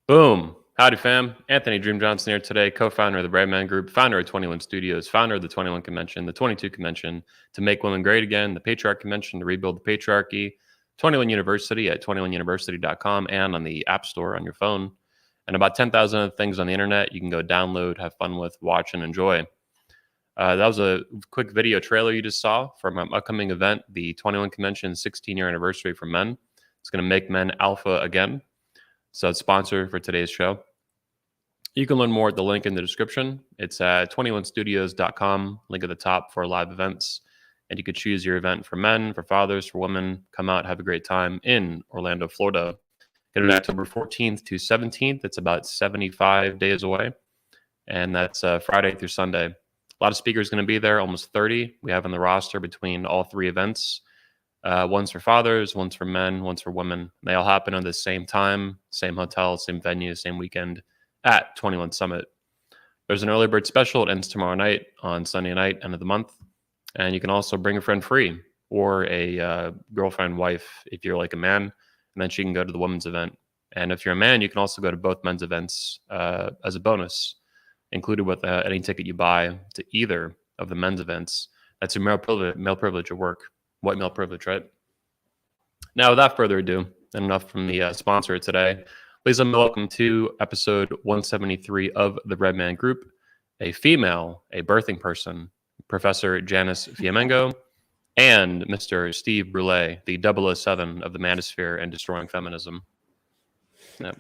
Boom. Howdy, fam. Anthony Dream Johnson here today, co-founder of the Brave Man Group, founder of 21 Studios, founder of the 21 Convention, the 22 Convention to make women great again, the Patriarch Convention to rebuild the patriarchy, 21 University at 21university.com and on the App Store on your phone, and about 10,000 other things on the internet you can go download, have fun with, watch, and enjoy. That was a quick video trailer you just saw from an upcoming event, the 21 Convention 16-year anniversary for men. It's going to make men alpha again. So it's sponsored for today's show. You can learn more at the link in the description. It's at 21studios.com, link at the top for live events. And you could choose your event for men, for fathers, for women. Come out, have a great time in Orlando, Florida. Get it October 14th to 17th. It's about 75 days away. And that's Friday through Sunday. A lot of speakers going to be there, almost 30 we have on the roster between all three events. One's for fathers, one's for men, one's for women. They all happen at the same time, same hotel, same venue, same weekend at 21 Summit. There's an early bird special. It ends tomorrow night on Sunday night, end of the month. And you can also bring a friend free or a girlfriend, wife, if you're like a man, and then she can go to the women's event. And if you're a man, you can also go to both men's events as a bonus, included with any ticket you buy to either of the men's events. That's your male privilege at work. White male privilege, right? Now, without further ado, and enough from the sponsor today, please let me welcome to episode 173 of the Red Man Group, a female, a birthing person, Professor Janice Fiamengo, and Mr. Steve Brule, the 007 of the manosphere and destroying feminism.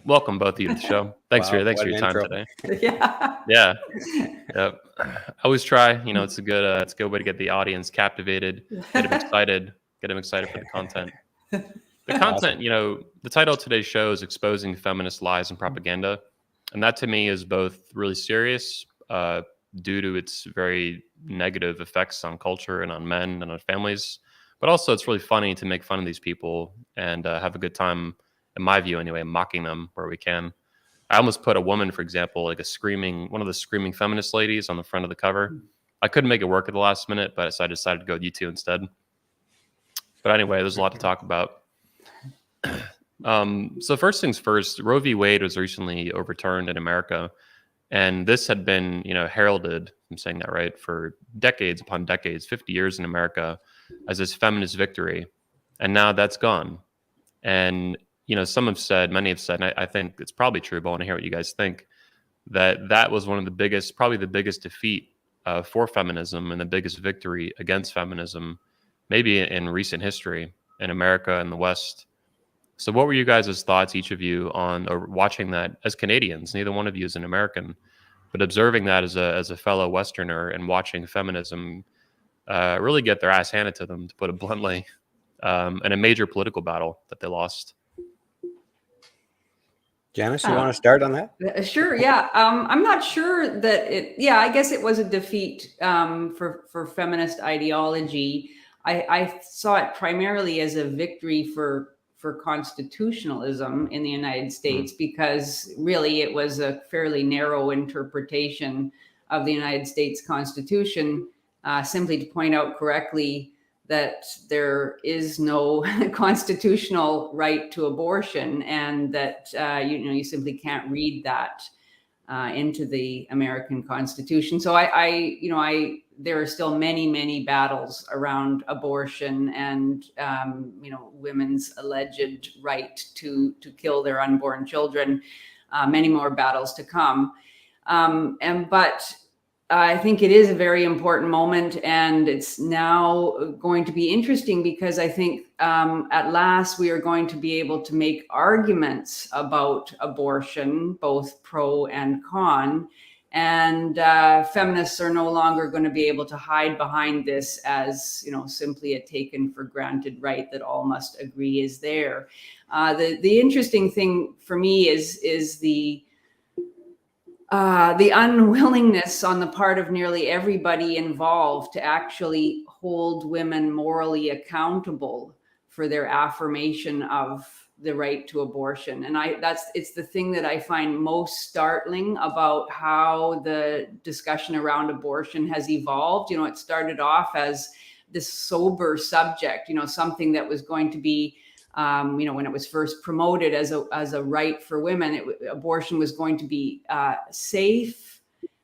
Welcome both of you to the show. Thanks for your time today. Yeah. Yep. I always try. It's a good way to get the audience captivated, get them excited for the content. The content, the title of today's show is Exposing Feminist Lies and Propaganda. And that to me is both really serious due to its very negative effects on culture and on men and on families. But also it's really funny to make fun of these people and have a good time, in my view anyway, mocking them where we can. I almost put a woman, for example, like one of the screaming feminist ladies on the front of the cover. I couldn't make it work at the last minute, but so I decided to go with you two instead. But anyway, there's a lot to talk about. So first things first, Roe v. Wade was recently overturned in America. And this had been, heralded, I'm saying that right, for decades upon decades, 50 years in America as this feminist victory. And now that's gone. And many have said, and I think it's probably true, but I want to hear what you guys think, that was one of the biggest, probably the biggest defeat for feminism and the biggest victory against feminism, maybe in recent history in America and the West. So what were you guys' thoughts, each of you, on or watching that as Canadians? Neither one of you is an American, but observing that as a fellow Westerner and watching feminism really get their ass handed to them, to put it bluntly, in a major political battle that they lost. Janice, you want to start on that? Sure. Yeah. I'm not sure that I guess it was a defeat for feminist ideology. I saw it primarily as a victory for constitutionalism in the United States, because really it was a fairly narrow interpretation of the United States Constitution, simply to point out correctly that there is no constitutional right to abortion, and that you simply can't read that into the American Constitution. So there are still many battles around abortion and women's alleged right to kill their unborn children. Many more battles to come, but I think it is a very important moment, and it's now going to be interesting because I think at last we are going to be able to make arguments about abortion, both pro and con, and feminists are no longer going to be able to hide behind this as simply a taken for granted right that all must agree is there. The interesting thing for me is the unwillingness on the part of nearly everybody involved to actually hold women morally accountable for their affirmation of the right to abortion. And it's the thing that I find most startling about how the discussion around abortion has evolved. It started off as this sober subject, something that was going to be when it was first promoted as a right for women, abortion was going to be safe,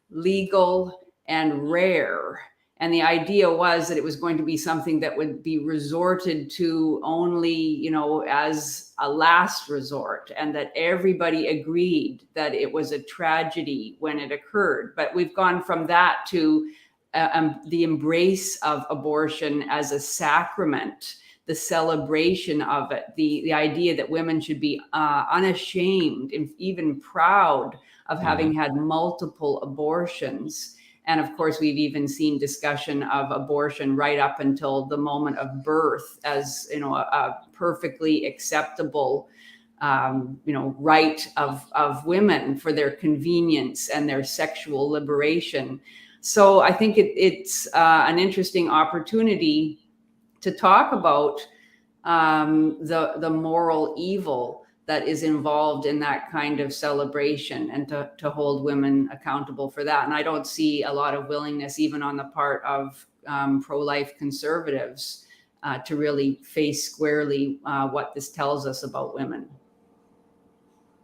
legal, and rare. And the idea was that it was going to be something that would be resorted to only, as a last resort, and that everybody agreed that it was a tragedy when it occurred. But we've gone from that to the embrace of abortion as a sacrament, the celebration of it, the idea that women should be unashamed and even proud of having had multiple abortions. And of course, we've even seen discussion of abortion right up until the moment of birth as, a perfectly acceptable, right of women for their convenience and their sexual liberation. So I think it's an interesting opportunity to talk about the moral evil that is involved in that kind of celebration, and to hold women accountable for that. And I don't see a lot of willingness, even on the part of pro-life conservatives, to really face squarely what this tells us about women.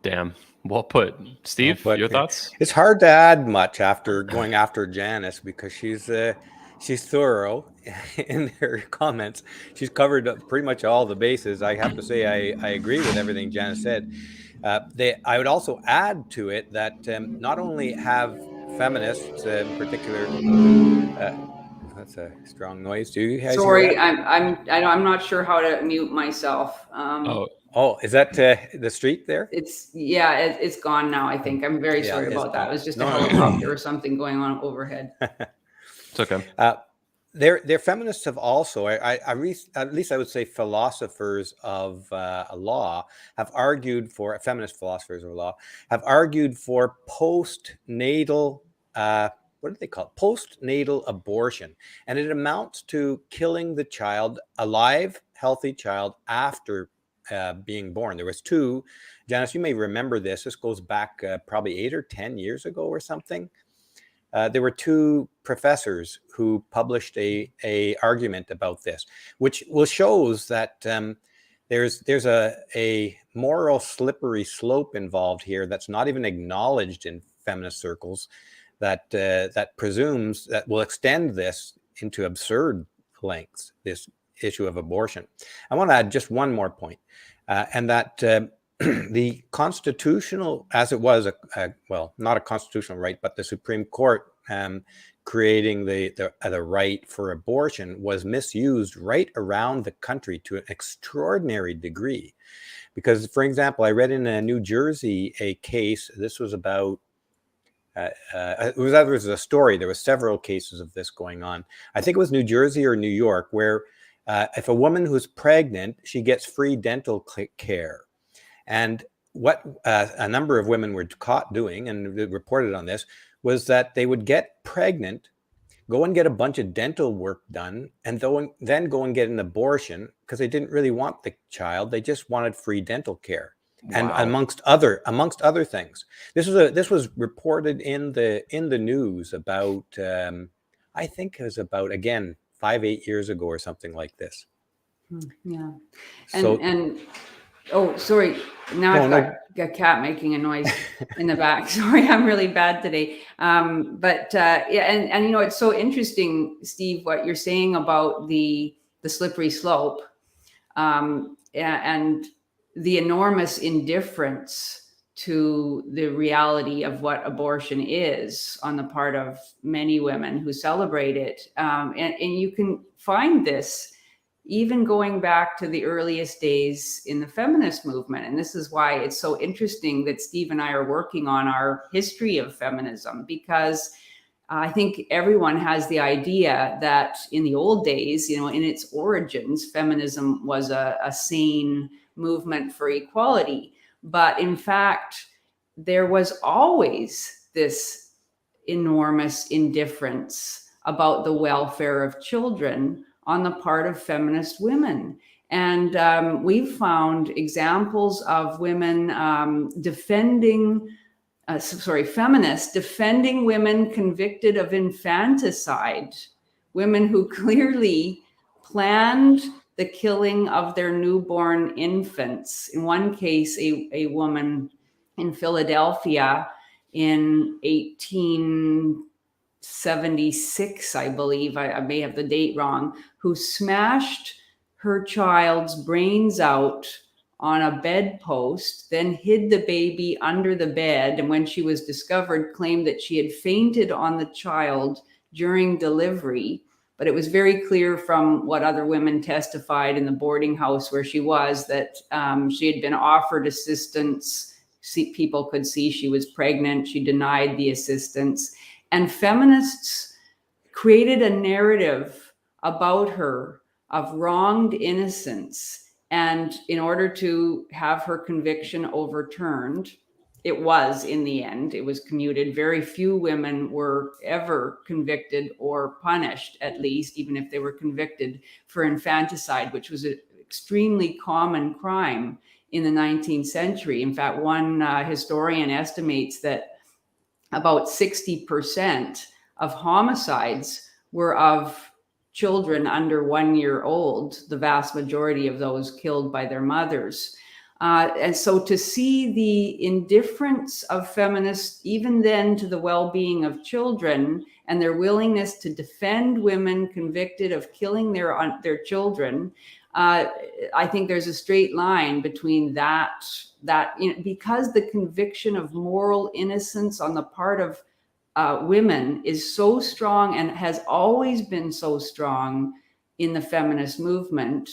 Damn. Well put. Steve, Well put, your yeah. thoughts? It's hard to add much after going after Janice, because she's thorough in her comments. She's covered pretty much all the bases. I have to say I agree with everything Janice said. I would also add to it that not only have feminists in particular, that's a strong noise. Do you guys Sorry, hear that? I'm not sure how to mute myself. Oh, is that the street there? It's gone now, I think. I'm very sorry about that. It was just a helicopter or something going on overhead. It's okay. Their feminists have also, at least I would say, philosophers of law have argued for, feminist philosophers of law have argued for postnatal, what do they call it? Postnatal abortion. And it amounts to killing the child, a live, healthy child, after being born. There was two, Janice, you may remember this. This goes back probably 8 or 10 years ago or something. There were two professors who published a argument about this, which shows that there's a moral slippery slope involved here that's not even acknowledged in feminist circles, that presumes that will extend this into absurd lengths, this issue of abortion. I want to add just one more point, and that the constitutional, as it was, well, not a constitutional right, but the Supreme Court creating the right for abortion was misused right around the country to an extraordinary degree. Because, for example, I read in New Jersey a case, this was about, it was a story, there were several cases of this going on. I think it was New Jersey or New York, where if a woman who's pregnant, she gets free dental care. And what a number of women were caught doing, and reported on this, was that they would get pregnant, go and get a bunch of dental work done, and then go and get an abortion because they didn't really want the child. They just wanted free dental care. Wow. And amongst other things. This was reported in the news about, I think it was about, again, 5-8 years ago or something like this. Yeah. And oh, sorry. Now I've got a cat making a noise in the back. Sorry, I'm really bad today. Yeah, and it's so interesting, Steve, what you're saying about the slippery slope, and the enormous indifference to the reality of what abortion is on the part of many women who celebrate it. And you can find this even going back to the earliest days in the feminist movement. And this is why it's so interesting that Steve and I are working on our history of feminism, because I think everyone has the idea that in the old days, in its origins, feminism was a sane movement for equality. But in fact, there was always this enormous indifference about the welfare of children on the part of feminist women. And we've found examples of women feminists defending women convicted of infanticide, women who clearly planned the killing of their newborn infants. In one case, a woman in Philadelphia in 1876, I believe, I may have the date wrong, who smashed her child's brains out on a bedpost, then hid the baby under the bed, and when she was discovered, claimed that she had fainted on the child during delivery. But it was very clear from what other women testified in the boarding house where she was that she had been offered assistance. People could see she was pregnant. She denied the assistance. And feminists created a narrative about her of wronged innocence. And in order to have her conviction overturned, it was, in the end, it was commuted. Very few women were ever convicted or punished, at least, even if they were convicted for infanticide, which was an extremely common crime in the 19th century. In fact, one historian estimates that about 60% of homicides were of children under 1 year old, the vast majority of those killed by their mothers. And so to see the indifference of feminists, even then, to the well-being of children and their willingness to defend women convicted of killing their children, I think there's a straight line between that because the conviction of moral innocence on the part of women is so strong and has always been so strong in the feminist movement.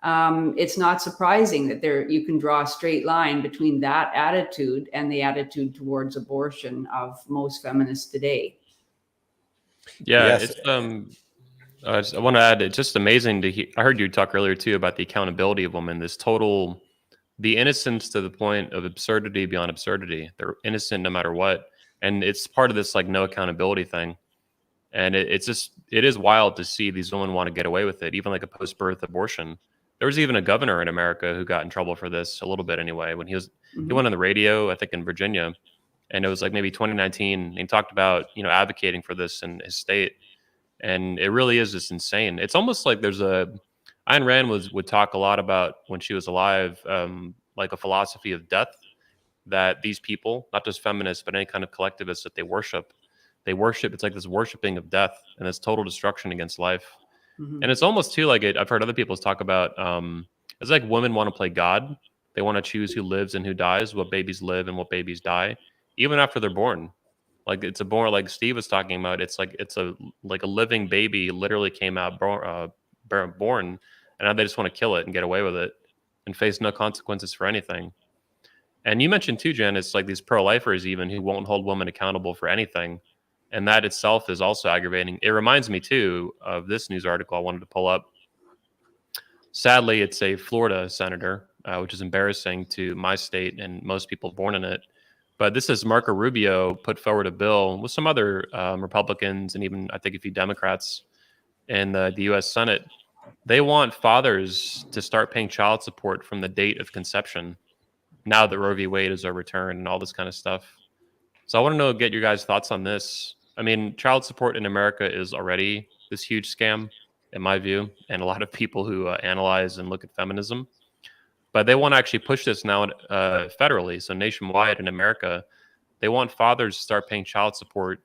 It's not surprising that you can draw a straight line between that attitude and the attitude towards abortion of most feminists today. Yeah, Yes. it's I want to add, it's just amazing to hear. I heard you talk earlier too about the accountability of women. The innocence to the point of absurdity beyond absurdity. They're innocent no matter what, and it's part of this like no accountability thing. And it is wild to see these women want to get away with it, even like a post-birth abortion. There was even a governor in America who got in trouble for this a little bit anyway. When he went on the radio, I think in Virginia, and it was like maybe 2019. And he talked about advocating for this in his state, and it really is just insane. It's almost like Ayn Rand would talk a lot about when she was alive, like a philosophy of death, that these people, not just feminists but any kind of collectivists that they worship. It's like this worshiping of death and this total destruction against life. And it's almost too like I've heard other people talk about. It's like women want to play God. They want to choose who lives and who dies, what babies live and what babies die, even after they're born. Like it's like Steve was talking about. It's like a living baby literally came out born, and now they just want to kill it and get away with it and face no consequences for anything. And you mentioned too, Janice, like these pro-lifers even who won't hold women accountable for anything. And that itself is also aggravating. It reminds me, too, of this news article I wanted to pull up. Sadly, it's a Florida senator, which is embarrassing to my state and most people born in it. But this is Marco Rubio put forward a bill with some other Republicans and even, I think, a few Democrats in the U.S. Senate. They want fathers to start paying child support from the date of conception now that Roe v. Wade is overturned and all this kind of stuff. So I want to get your guys' thoughts on this. I mean, child support in America is already this huge scam, in my view, and a lot of people who analyze and look at feminism. But they want to actually push this now federally, so nationwide in America. They want fathers to start paying child support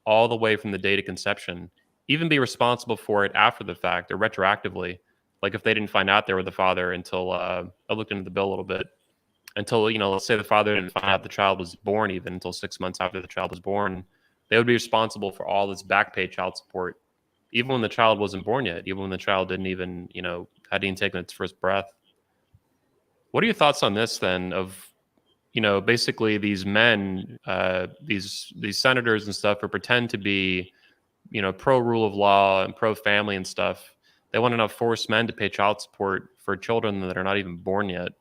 all the way from the date of conception, even be responsible for it after the fact or retroactively. Like if they didn't find out they were the father until I looked into the bill a little bit. Until, let's say the father didn't find out the child was born even until 6 months after the child was born, they would be responsible for all this back pay child support, even when the child wasn't born yet, even when the child didn't even, hadn't even taken its first breath. What are your thoughts on this then of, basically these men, these senators and stuff who pretend to be, pro rule of law and pro family and stuff. They want to now force men to pay child support for children that are not even born yet.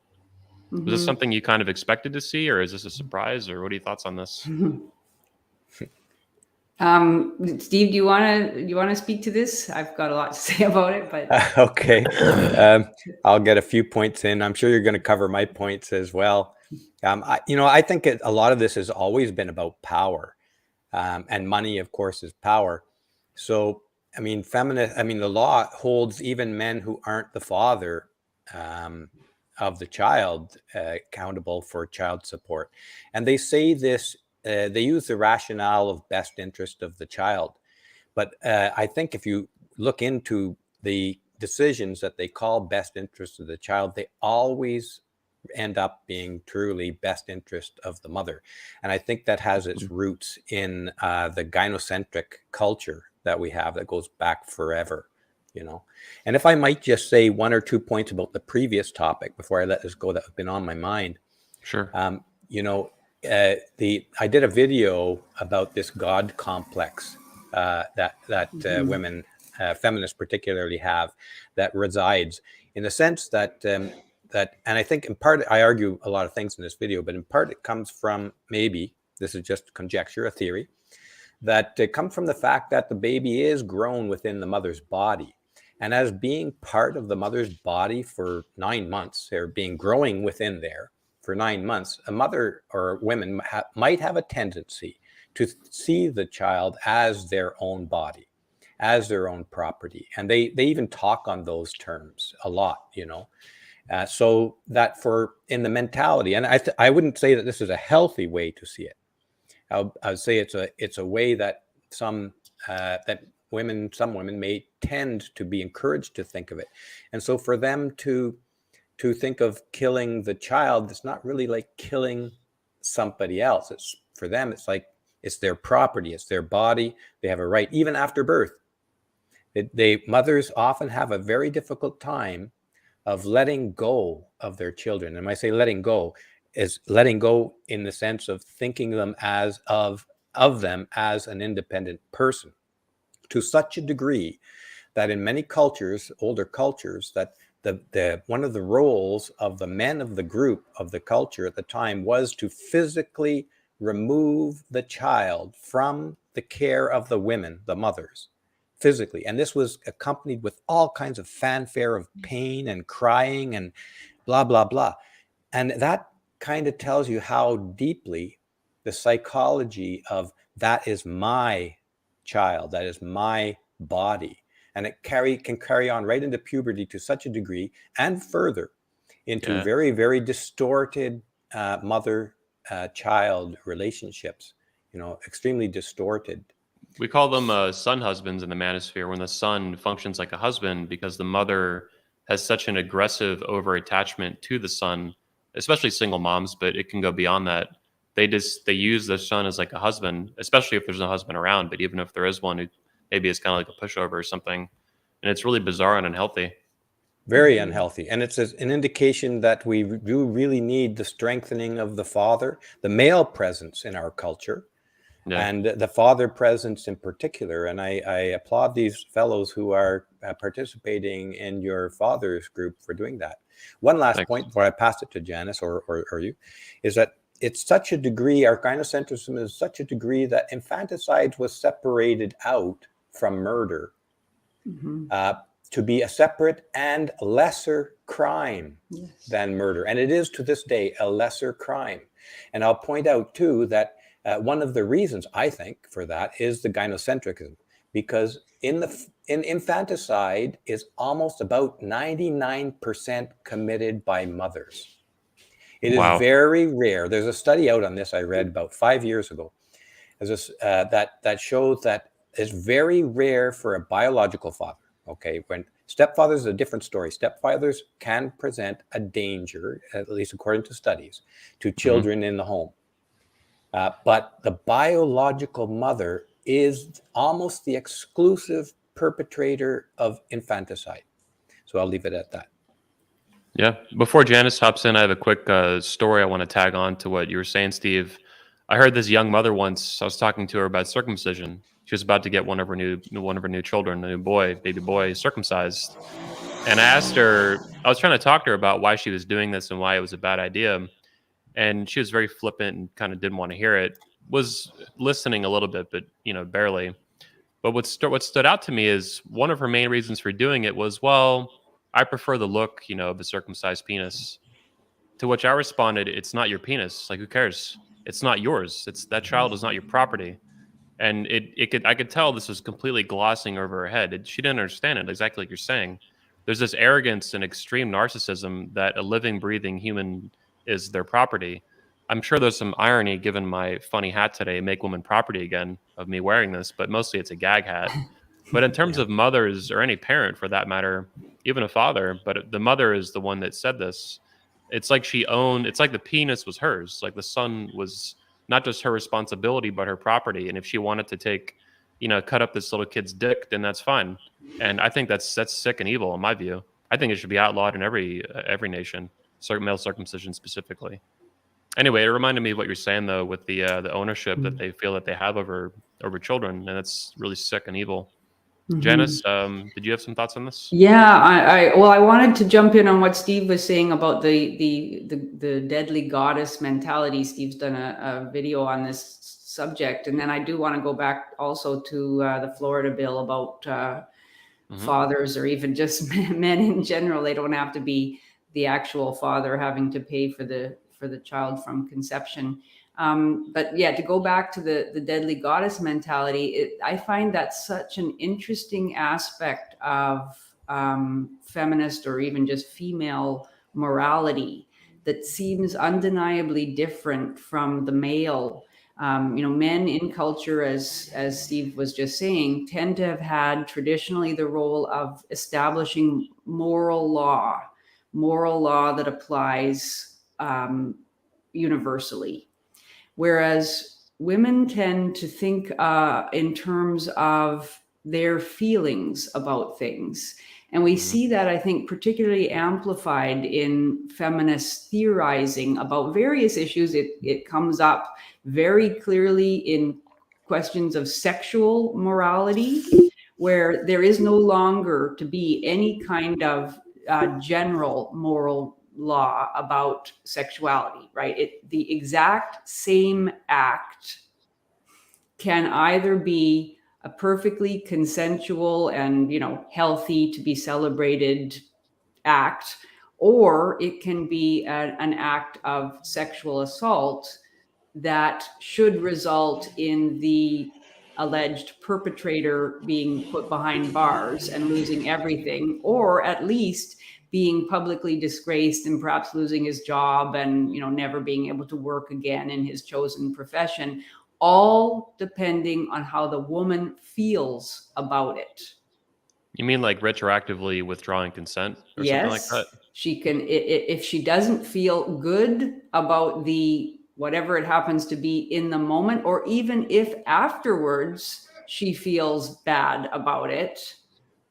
Was this something you kind of expected to see, or is this a surprise, or what are your thoughts on this? Steve, do you want to speak to this? I've got a lot to say about it, but okay. I'll get a few points in. I'm sure you're going to cover my points as well. I think a lot of this has always been about power, and money, of course, is power. So I mean, the law holds even men who aren't the father of the child accountable for child support. And they say this, they use the rationale of best interest of the child. But I think if you look into the decisions that they call best interest of the child, they always end up being truly best interest of the mother. And I think that has its roots in the gynocentric culture that we have that goes back forever, you know. And if I might just say one or two points about the previous topic before I let this go that have been on my mind. Sure. You know, I did a video about this God complex that women, feminists particularly, have, that resides in the sense that and I think in part I argue a lot of things in this video, but in part it comes from, maybe this is just conjecture, a theory, that it comes from the fact that the baby is grown within the mother's body. And as being part of the mother's body for 9 months, or being growing within there for 9 months, a mother or women might have a tendency to see the child as their own body, as their own property. And they even talk on those terms a lot, you know. So that in the mentality, and I wouldn't say that this is a healthy way to see it. I would say it's a way that some women may tend to be encouraged to think of it. And so for them to think of killing the child, it's not really like killing somebody else. For them, it's like it's their property, it's their body. They have a right, even after birth. Mothers often have a very difficult time of letting go of their children. And when I say letting go, is letting go in the sense of thinking them as of them as an independent person, to such a degree that in many cultures, older cultures, that one of the roles of the men of the group, of the culture at the time, was to physically remove the child from the care of the women, the mothers, physically. And this was accompanied with all kinds of fanfare of pain and crying and blah, blah, blah. And that kind of tells you how deeply the psychology of that is my child, that is my body. And it can carry on right into puberty to such a degree, and further into very, very distorted mother-child relationships, you know, extremely distorted. We call them son husbands in the manosphere, when the son functions like a husband because the mother has such an aggressive over-attachment to the son, especially single moms, but it can go beyond that. They use the son as like a husband, especially if there's no husband around, but even if there is one who maybe is kind of like a pushover or something. And it's really bizarre and unhealthy. Very unhealthy. And it's an indication that we do really need the strengthening of the father, the male presence in our culture. Yeah. And the father presence in particular. And I applaud these fellows who are participating in your father's group for doing that. One last point before I pass it to Janice or you, is that it's such a degree, our gynocentrism is such a degree that infanticide was separated out from murder to be a separate and lesser crime than murder. And it is to this day a lesser crime. And I'll point out too that one of the reasons, I think, for that is the gynocentrism, because in infanticide is almost about 99% committed by mothers. It is very rare. There's a study out on this I read about 5 years ago. That shows that it's very rare for a biological father. Okay, when stepfathers is a different story. Stepfathers can present a danger, at least according to studies, to children in the home. But the biological mother is almost the exclusive perpetrator of infanticide. So I'll leave it at that. Yeah. Before Janice hops in, I have a quick story I want to tag on to what you were saying, Steve. I heard this young mother once. I was talking to her about circumcision. She was about to get one of her new children, a new boy, baby boy, circumcised. And I asked her, I was trying to talk to her about why she was doing this and why it was a bad idea. And she was very flippant and kind of didn't want to hear it. Was listening a little bit, but barely. But what stood out to me is one of her main reasons for doing it was, well, I prefer the look, of a circumcised penis. To which I responded, it's not your penis. Like, who cares? It's not yours. That child is not your property. And I could tell this was completely glossing over her head. She didn't understand it, exactly like you're saying. There's this arrogance and extreme narcissism that a living, breathing human is their property. I'm sure there's some irony given my funny hat today, make women property again, of me wearing this, but mostly it's a gag hat. But in terms Yeah. of mothers or any parent for that matter, even a father, but the mother is the one that said this. It's like it's like the penis was hers. Like the son was not just her responsibility, but her property. And if she wanted to cut up this little kid's dick, then that's fine. And I think that's sick and evil in my view. I think it should be outlawed in every nation, male circumcision specifically. Anyway, it reminded me of what you're saying though, with the ownership that they feel that they have over children, and that's really sick and evil. Janice, did you have some thoughts on this? Yeah, I wanted to jump in on what Steve was saying about the deadly goddess mentality. Steve's done a video on this subject, and then I do want to go back also to the Florida bill about fathers, or even just men in general. They don't have to be the actual father having to pay for the child from conception. But yeah, to go back to the deadly goddess mentality, I find that such an interesting aspect of feminist or even just female morality that seems undeniably different from the male. Men in culture, as Steve was just saying, tend to have had traditionally the role of establishing moral law that applies universally. Whereas women tend to think in terms of their feelings about things. And we see that, I think, particularly amplified in feminist theorizing about various issues. It comes up very clearly in questions of sexual morality, where there is no longer to be any kind of general moral law about sexuality, right? The exact same act can either be a perfectly consensual and, healthy to be celebrated act, or it can be an act of sexual assault that should result in the alleged perpetrator being put behind bars and losing everything, or at least being publicly disgraced and perhaps losing his job and never being able to work again in his chosen profession, all depending on how the woman feels about it. You mean like retroactively withdrawing consent or something like that? She can, if she doesn't feel good about the whatever it happens to be in the moment, or even if afterwards she feels bad about it,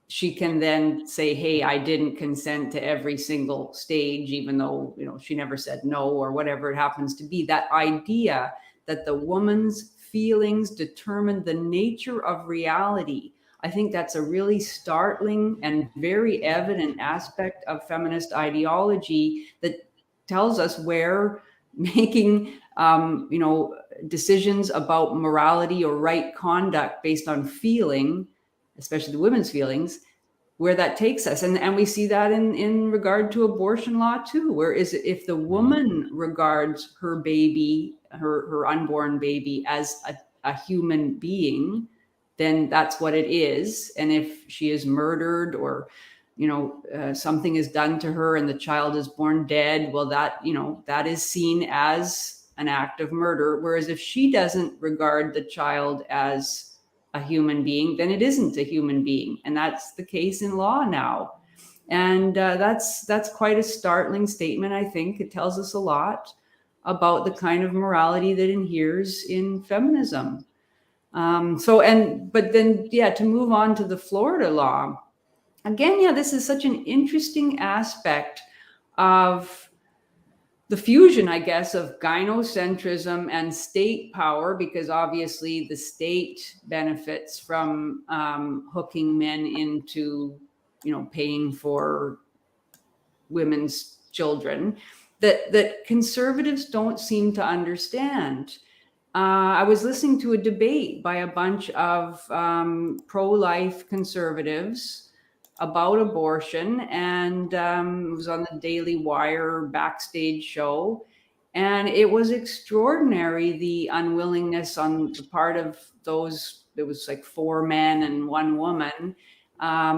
she can then say, hey, I didn't consent to every single stage, even though she never said no, or whatever it happens to be. That idea that the woman's feelings determine the nature of reality, I think that's a really startling and very evident aspect of feminist ideology that tells us where making decisions about morality or right conduct based on feeling, especially the women's feelings, where that takes us. And we see that in regard to abortion law too, where if the woman regards her baby, her unborn baby, as a human being, then that's what it is. And if she is murdered, or something is done to her and the child is born dead, well, that is seen as an act of murder. Whereas if she doesn't regard the child as a human being, then it isn't a human being. And that's the case in law now. And that's quite a startling statement. I think it tells us a lot about the kind of morality that inheres in feminism. But then, to move on to the Florida law, again, this is such an interesting aspect of the fusion, I guess, of gynocentrism and state power, because obviously the state benefits from hooking men into, paying for women's children, that conservatives don't seem to understand. I was listening to a debate by a bunch of pro-life conservatives about abortion, and it was on the Daily Wire backstage show. And it was extraordinary, the unwillingness on the part of those, it was like 4 men and 1 woman.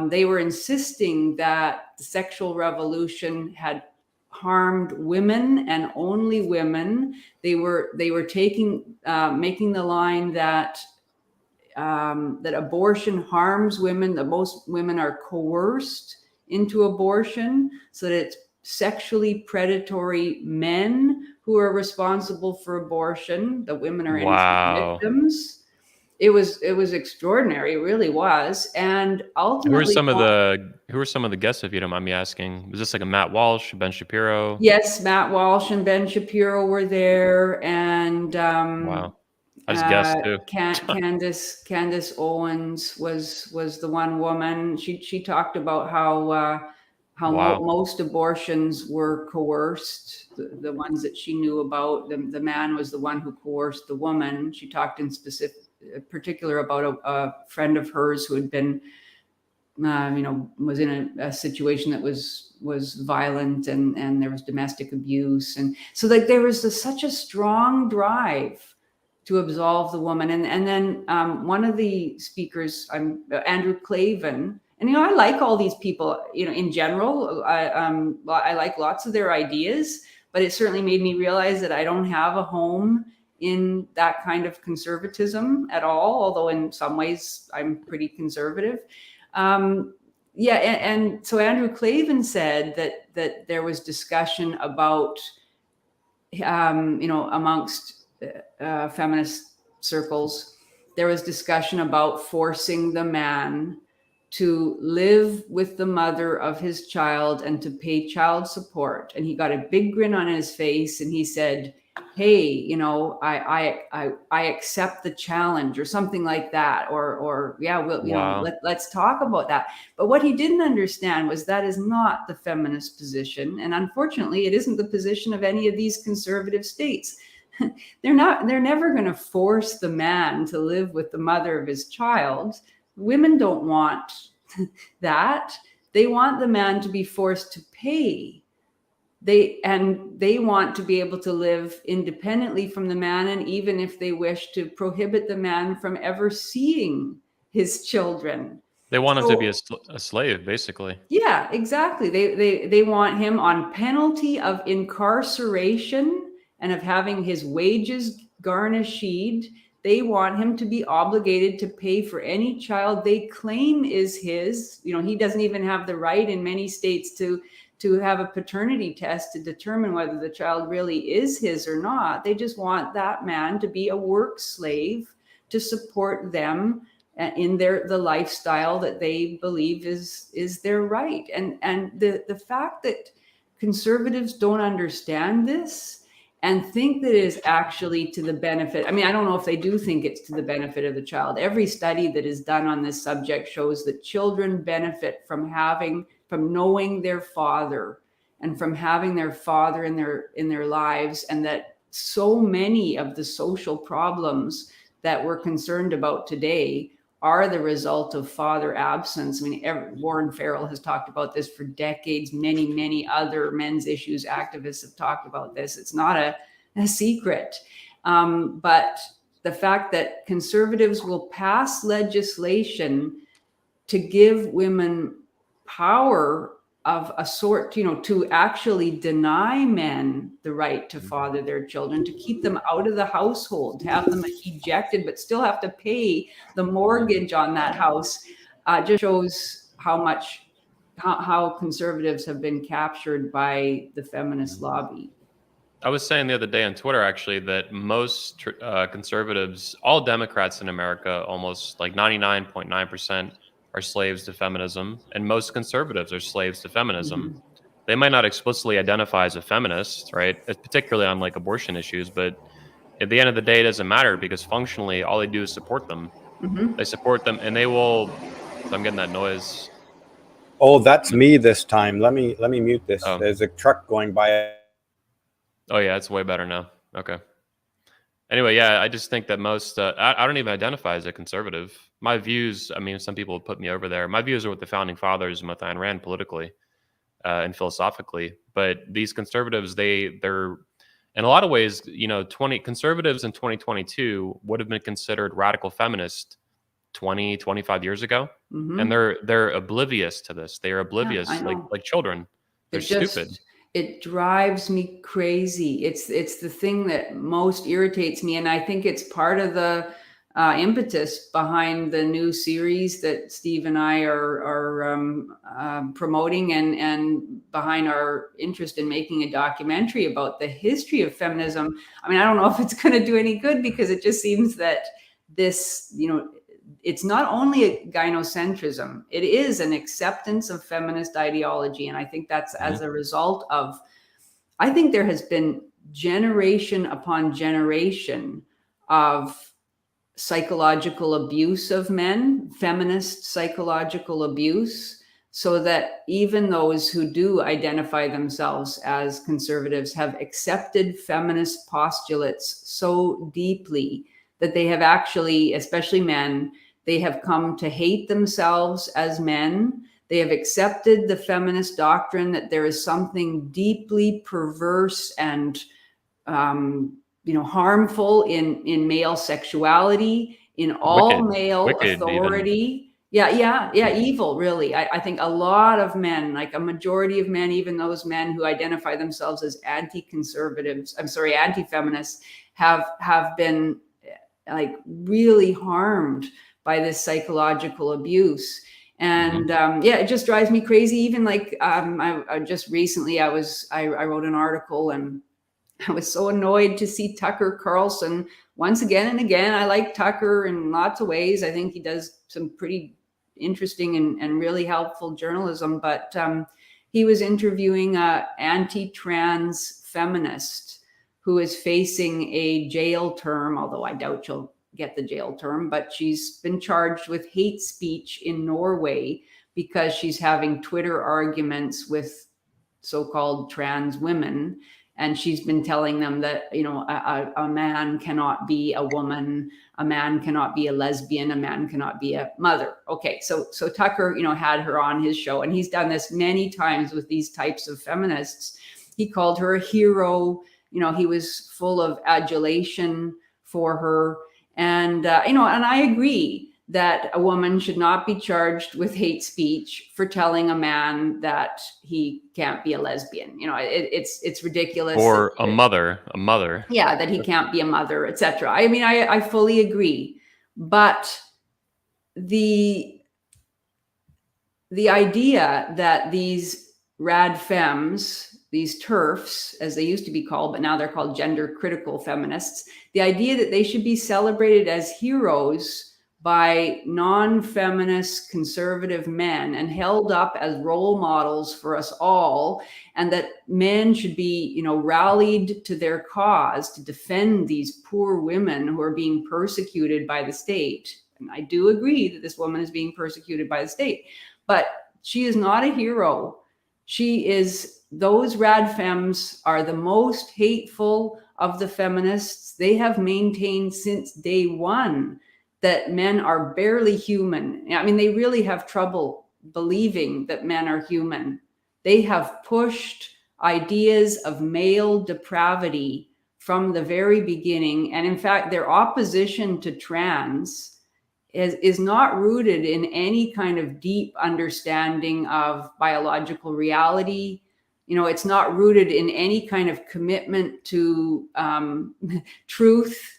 They were insisting that the sexual revolution had harmed women and only women. They were taking, making the line that that abortion harms women, that most women are coerced into abortion, so that it's sexually predatory men who are responsible for abortion. The women are innocent Wow. victims. It was extraordinary. It really was. And Who are ultimately, some of the guests, if you don't mind me asking? Was this like a Matt Walsh, Ben Shapiro? yes, Matt Walsh and Ben Shapiro were there, and Wow. I just guessed too. Candace Owens was the one woman. She talked about how Wow. most abortions were coerced. The ones that she knew about, the man was the one who coerced the woman. She talked in particular about a friend of hers who had been, was in a situation that was violent, and there was domestic abuse, and so like there was such a strong drive to absolve the woman. And then one of the speakers, Andrew Clavin, and I like all these people, in general. I like lots of their ideas, but it certainly made me realize that I don't have a home in that kind of conservatism at all, although in some ways I'm pretty conservative. And so Andrew Clavin said that there was discussion about, amongst feminist circles, there was discussion about forcing the man to live with the mother of his child and to pay child support. And he got a big grin on his face, and he said, "Hey, I accept the challenge," or something like that, or yeah, well, Wow. let's talk about that. But what he didn't understand was that is not the feminist position, and unfortunately, it isn't the position of any of these conservative states. They're never going to force the man to live with the mother of his child. Women don't want that. They want the man to be forced to pay. They want to be able to live independently from the man, and even if they wish to prohibit the man from ever seeing his children. They want him to be a slave, basically. Yeah, exactly. They want him on penalty of incarceration and of having his wages garnished. They want him to be obligated to pay for any child they claim is his. He doesn't even have the right in many states to have a paternity test to determine whether the child really is his or not. They just want that man to be a work slave to support them in the lifestyle that they believe is their right. And the fact that conservatives don't understand this and think that it is actually to the benefit. I mean, I don't know if they do think it's to the benefit of the child. Every study that is done on this subject shows that children benefit from knowing their father and from having their father in their lives, and that so many of the social problems that we're concerned about today are the result of father absence. I mean, Warren Farrell has talked about this for decades. Many other men's issues activists have talked about this. It's not a secret. But the fact that conservatives will pass legislation to give women power of a sort, to actually deny men the right to father their children, to keep them out of the household, to have them ejected, but still have to pay the mortgage on that house, just shows how conservatives have been captured by the feminist lobby. I was saying the other day on Twitter, actually, that most conservatives, all Democrats in America, almost like 99.9%, are slaves to feminism, and most conservatives are slaves to feminism. Mm-hmm. They might not explicitly identify as a feminist, right? Particularly on like abortion issues, but at the end of the day, it doesn't matter, because functionally, all they do is support them. Mm-hmm. They support them, and they will. So I'm getting that noise. Oh, that's me this time. Let me mute this. Oh. There's a truck going by. Oh yeah, it's way better now. Okay. Anyway, yeah, I just think that most, I don't even identify as a conservative. My views, I mean, some people put me over there. My views are with the founding fathers and with Ayn Rand politically and philosophically. But these conservatives, they're in a lot of ways, you know, 20 conservatives in 2022 would have been considered radical feminist 20, 25 years ago. And they're oblivious to this. They are oblivious, I know. like children. They're stupid. It drives me crazy. It's the thing that most irritates me, and I think it's part of the impetus behind the new series that Steve and I are promoting, and behind our interest in making a documentary about the history of feminism. I mean, I don't know if it's going to do any good, because it just seems that this, you know, it's not only a gynocentrism, it is an acceptance of feminist ideology. And I think that's as a result of, I think there has been generation upon generation of psychological abuse of men, feminist psychological abuse, so that even those who do identify themselves as conservatives have accepted feminist postulates so deeply that they have actually, especially men, they have come to hate themselves as men. They have accepted the feminist doctrine that there is something deeply perverse and harmful in male sexuality, in all male authority. Even. Evil, really. I think a lot of men, like a majority of men, even those men who identify themselves as anti-feminists, have been like really harmed by this psychological abuse. And it just drives me crazy. Even like I just recently I wrote an article, and I was so annoyed to see Tucker Carlson once again and again. I like Tucker in lots of ways. I think he does some pretty interesting and really helpful journalism, but he was interviewing an anti-trans feminist who is facing a jail term, although I doubt she'll get the jail term, but she's been charged with hate speech in Norway because she's having Twitter arguments with so-called trans women. And she's been telling them that, you know, a man cannot be a woman, a man cannot be a lesbian, a man cannot be a mother. Okay, so Tucker, you know, had her on his show, and he's done this many times with these types of feminists. He called her a hero. You know, he was full of adulation for her. And, and I agree that a woman should not be charged with hate speech for telling a man that he can't be a lesbian. You know, it's ridiculous. Or a mother. Yeah, that he can't be a mother, etc. I mean, I fully agree. But the idea that these rad femmes, these TERFs, as they used to be called, but now they're called gender critical feminists, the idea that they should be celebrated as heroes by non-feminist conservative men and held up as role models for us all, and that men should be, you know, rallied to their cause to defend these poor women who are being persecuted by the state. And I do agree that this woman is being persecuted by the state, but she is not a hero. Those rad femmes are the most hateful of the feminists. They have maintained since day one that men are barely human. I mean, they really have trouble believing that men are human. They have pushed ideas of male depravity from the very beginning. And in fact, their opposition to trans is not rooted in any kind of deep understanding of biological reality. You know, it's not rooted in any kind of commitment to truth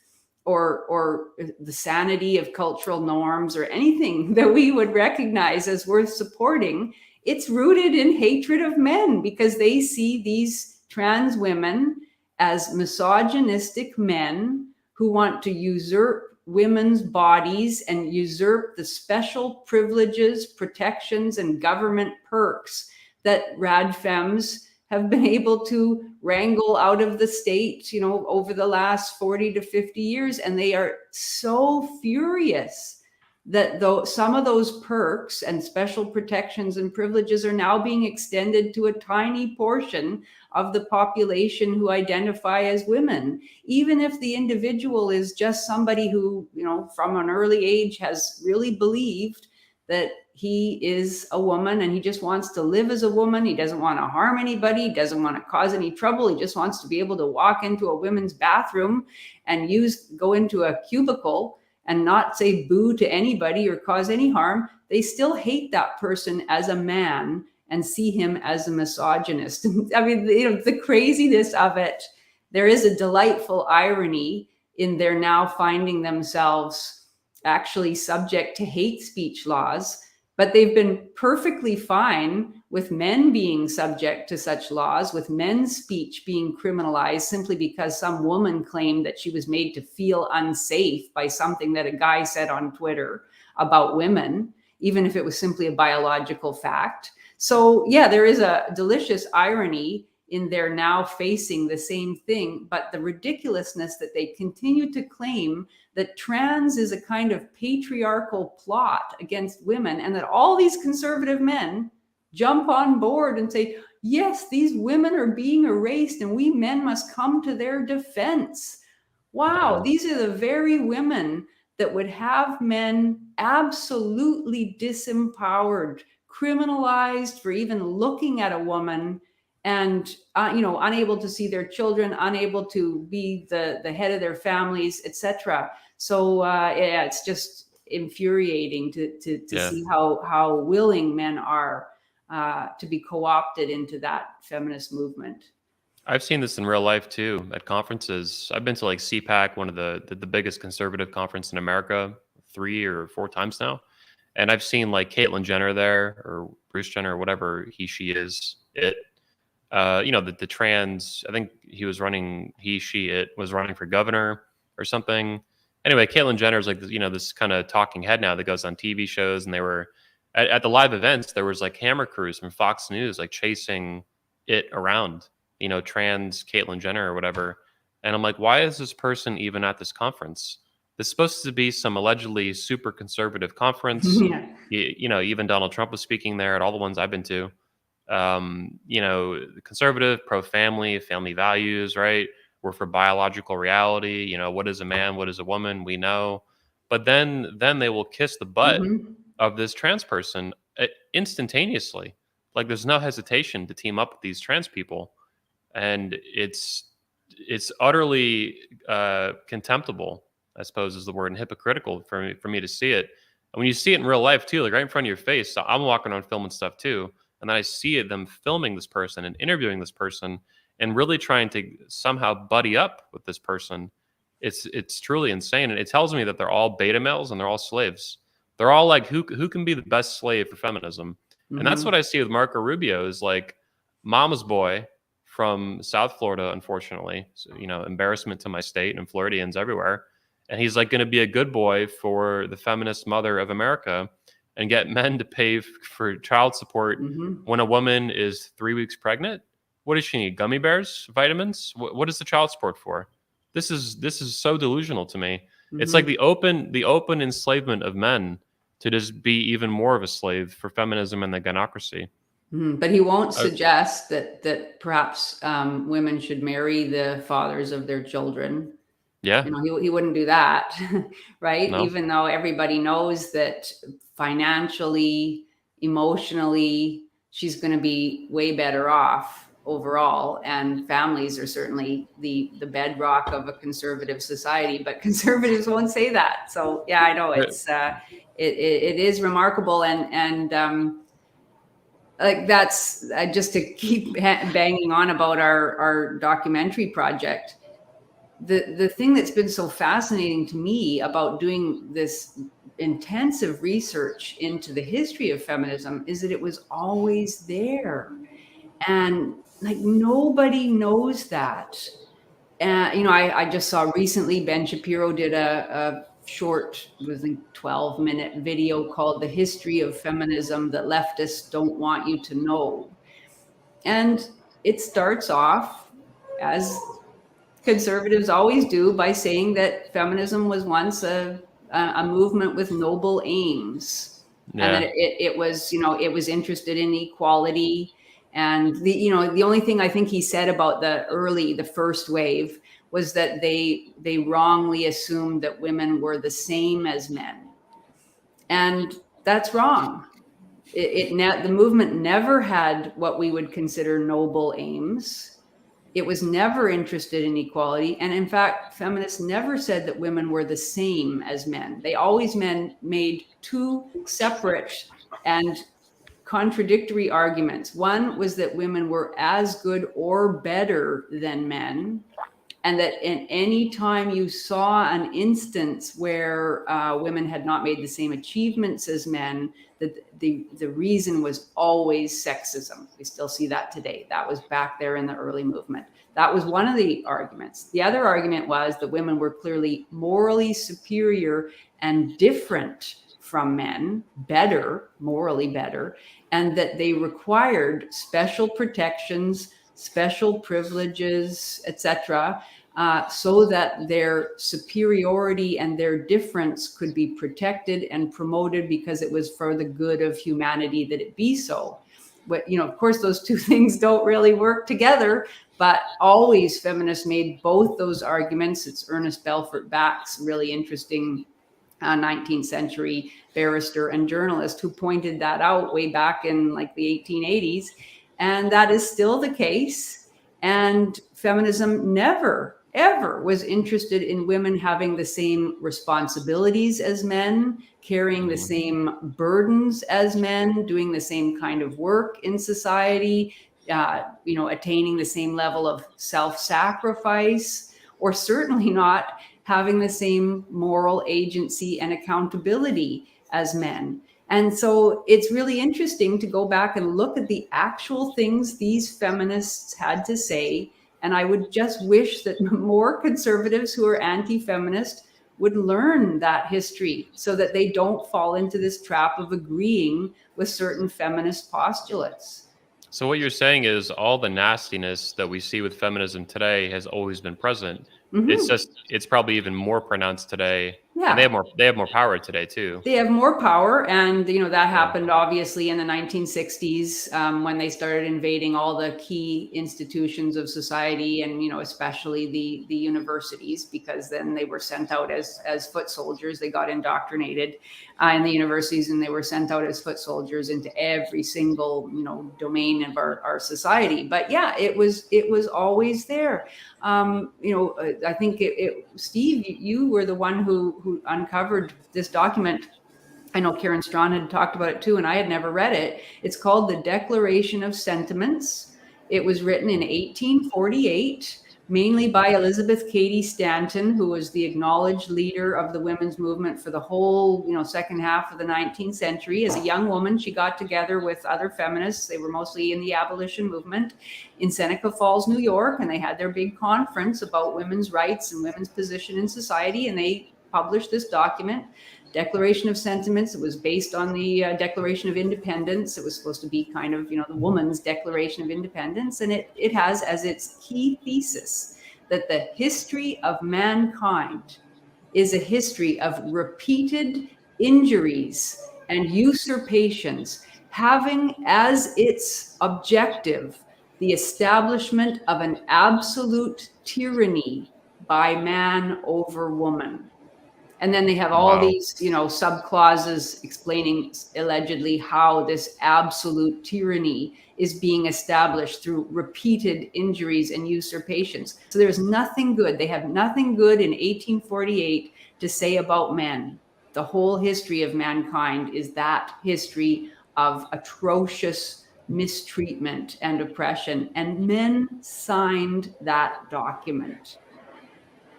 or the sanity of cultural norms or anything that we would recognize as worth supporting. It's rooted in hatred of men, because they see these trans women as misogynistic men who want to usurp women's bodies and usurp the special privileges, protections, and government perks that rad femmes have been able to wrangle out of the state, you know, over the last 40 to 50 years. And they are so furious that though some of those perks and special protections and privileges are now being extended to a tiny portion of the population who identify as women, even if the individual is just somebody who, you know, from an early age has really believed that he is a woman and he just wants to live as a woman. He doesn't want to harm anybody. He doesn't want to cause any trouble. He just wants to be able to walk into a women's bathroom and go into a cubicle and not say boo to anybody or cause any harm. They still hate that person as a man and see him as a misogynist. I mean, the craziness of it. There is a delightful irony in their now finding themselves actually subject to hate speech laws, but they've been perfectly fine with men being subject to such laws, with men's speech being criminalized simply because some woman claimed that she was made to feel unsafe by something that a guy said on Twitter about women, even if it was simply a biological fact. So yeah, there is a delicious irony in their now facing the same thing, but the ridiculousness that they continue to claim that trans is a kind of patriarchal plot against women, and that all these conservative men jump on board and say, yes, these women are being erased and we men must come to their defense. Wow, these are the very women that would have men absolutely disempowered, criminalized for even looking at a woman, and unable to see their children, unable to be the head of their families, etc. So yeah, it's just infuriating to see how willing men are to be co-opted into that feminist movement. I've seen this in real life too at conferences. I've been to like CPAC, one of the biggest conservative conference in America, 3 or 4 times now. And I've seen like Caitlyn Jenner there, or Bruce Jenner, or whatever she is. The trans, I think it was running for governor or something. Anyway, Caitlyn Jenner's like, this kind of talking head now that goes on TV shows. And they were at the live events, there was like camera crews from Fox News, like chasing it around, trans Caitlyn Jenner or whatever. And I'm like, why is this person even at this conference? This is supposed to be some allegedly super conservative conference. Yeah. Even Donald Trump was speaking there at all the ones I've been to. Conservative, pro-family, family values, right? We're for biological reality. What is a man? What is a woman? We know. But then they will kiss the butt of this trans person instantaneously. Like there's no hesitation to team up with these trans people. And it's utterly contemptible, I suppose is the word, and hypocritical for me to see it. And when you see it in real life too, like right in front of your face, so I'm walking around filming stuff too. And then I see them filming this person and interviewing this person and really trying to somehow buddy up with this person. It's truly insane. And it tells me that they're all beta males and they're all slaves. They're all like, who can be the best slave for feminism? And that's what I see with Marco Rubio, is like mama's boy from South Florida, unfortunately. So, embarrassment to my state and Floridians everywhere. And he's like going to be a good boy for the feminist mother of America and get men to pay for child support when a woman is 3 weeks pregnant. What does she need? Gummy bears, vitamins? What is the child support for? This is so delusional to me. It's like the open enslavement of men to just be even more of a slave for feminism and the gynocracy. But he won't suggest that perhaps women should marry the fathers of their children. Yeah. He wouldn't do that, right? No. Even though everybody knows that financially, emotionally, she's going to be way better off overall. And families are certainly the bedrock of a conservative society, but conservatives won't say that. So yeah, I know it is remarkable. And like that's just to keep banging on about our documentary project. The thing that's been so fascinating to me about doing this intensive research into the history of feminism is that it was always there. And like nobody knows that. And, I just saw recently Ben Shapiro did a short, I think 12-minute video called The History of Feminism That Leftists Don't Want You to Know. And it starts off, as conservatives always do, by saying that feminism was once a movement with noble aims, and that it was interested in equality. And the only thing I think he said about the first wave was that they wrongly assumed that women were the same as men, and that's wrong. The movement never had what we would consider noble aims. It was never interested in equality. And in fact, feminists never said that women were the same as men. They always made two separate and contradictory arguments. One was that women were as good or better than men, and that in any time you saw an instance where women had not made the same achievements as men, that the reason was always sexism. We still see that today. That was back there in the early movement. That was one of the arguments. The other argument was that women were clearly morally superior and different from men, better, morally better, and that they required special protections, special privileges, etc., so that their superiority and their difference could be protected and promoted, because it was for the good of humanity that it be so. But, of course, those two things don't really work together, but always feminists made both those arguments. It's Ernest Belfort Bax, really interesting 19th century barrister and journalist, who pointed that out way back in like the 1880s. And that is still the case. And feminism never, ever was interested in women having the same responsibilities as men, carrying the same burdens as men, doing the same kind of work in society, attaining the same level of self-sacrifice, or certainly not having the same moral agency and accountability as men. And so it's really interesting to go back and look at the actual things these feminists had to say. And I would just wish that more conservatives who are anti-feminist would learn that history, so that they don't fall into this trap of agreeing with certain feminist postulates. So what you're saying is all the nastiness that we see with feminism today has always been present. Mm-hmm. It's probably even more pronounced today. Yeah. And they have more power today too. They have more power, and that happened obviously in the 1960s when they started invading all the key institutions of society, and especially the universities, because then they were sent out as foot soldiers. They got indoctrinated in the universities, and they were sent out as foot soldiers into every single domain of our society. But yeah, it was always there. I think Steve, you were the one who uncovered this document. I know Karen Strawn had talked about it too, and I had never read it. It's called the Declaration of Sentiments. It was written in 1848, mainly by Elizabeth Cady Stanton, who was the acknowledged leader of the women's movement for the whole, second half of the 19th century. As a young woman, she got together with other feminists. They were mostly in the abolition movement in Seneca Falls, New York, and they had their big conference about women's rights and women's position in society, and they published this document, Declaration of Sentiments. It was based on the Declaration of Independence. It was supposed to be kind of, the woman's Declaration of Independence. And it has as its key thesis that the history of mankind is a history of repeated injuries and usurpations, having as its objective the establishment of an absolute tyranny by man over woman. And then they have all these, subclauses explaining allegedly how this absolute tyranny is being established through repeated injuries and usurpations. So there's nothing good. They have nothing good in 1848 to say about men. The whole history of mankind is that history of atrocious mistreatment and oppression. And men signed that document.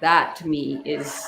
That to me is...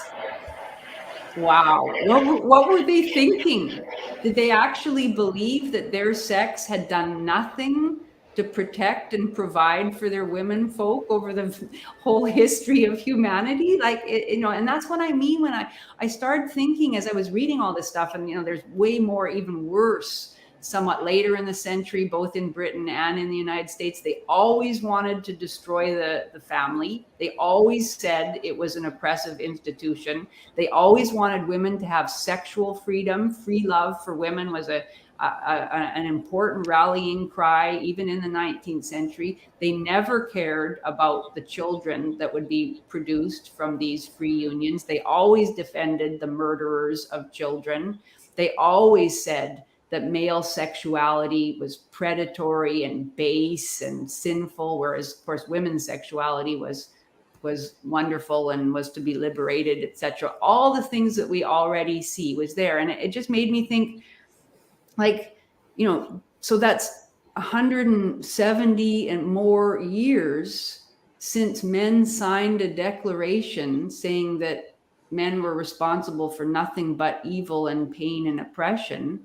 wow. What were they thinking? Did they actually believe that their sex had done nothing to protect and provide for their women folk over the whole history of humanity? And that's what I mean when I started thinking as I was reading all this stuff, and, there's way more even worse somewhat later in the century, both in Britain and in the United States. They always wanted to destroy the family. They always said it was an oppressive institution. They always wanted women to have sexual freedom. Free love for women was an important rallying cry, even in the 19th century. They never cared about the children that would be produced from these free unions. They always defended the murderers of children. They always said that male sexuality was predatory and base and sinful, whereas of course women's sexuality was wonderful and was to be liberated, etc. All the things that we already see was there. And it just made me think, like, you know, so that's 170 and more years since men signed a declaration saying that men were responsible for nothing but evil and pain and oppression.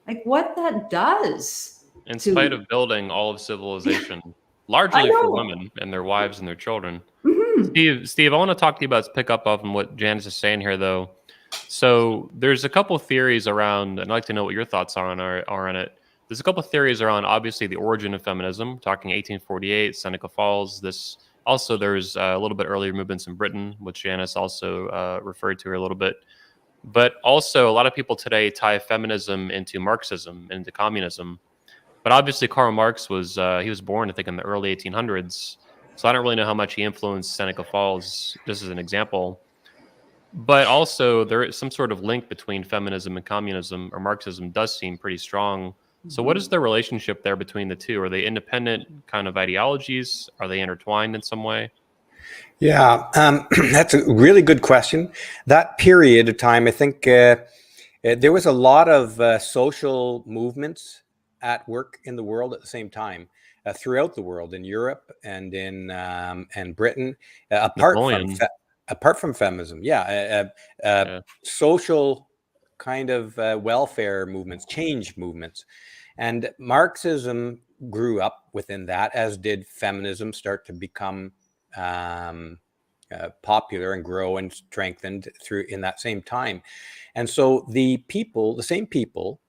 Like, what that does In spite of building all of civilization I largely for know. women and their wives and their children. Mhm. Steve, I want to talk to you about, pick up on what Janice is saying here, though. So there's a couple theories around, and I'd like to know what your thoughts are on it. There's a couple theories around, obviously, the origin of feminism, talking 1848, Seneca Falls. There's a little bit earlier movements in Britain, which Janice also referred to here a little bit. But also, a lot of people today tie feminism into Marxism, into communism. But obviously, Karl Marx he was born, I think, in the early 1800s. So I don't really know how much he influenced Seneca Falls, just as an example. But also, there is some sort of link between feminism and communism, or Marxism does seem pretty strong. So what is the relationship there between the two? Are they independent kind of ideologies? Are they intertwined in some way? Yeah, that's a really good question. That period of time, I think there was a lot of social movements at work in the world at the same time, throughout the world, in Europe and in and Britain, Napoleon. apart from feminism. Yeah, Yeah. social kind of welfare movements, change movements. And Marxism grew up within that, as did feminism start to become popular and grow and strengthened through in that same time. And so the same people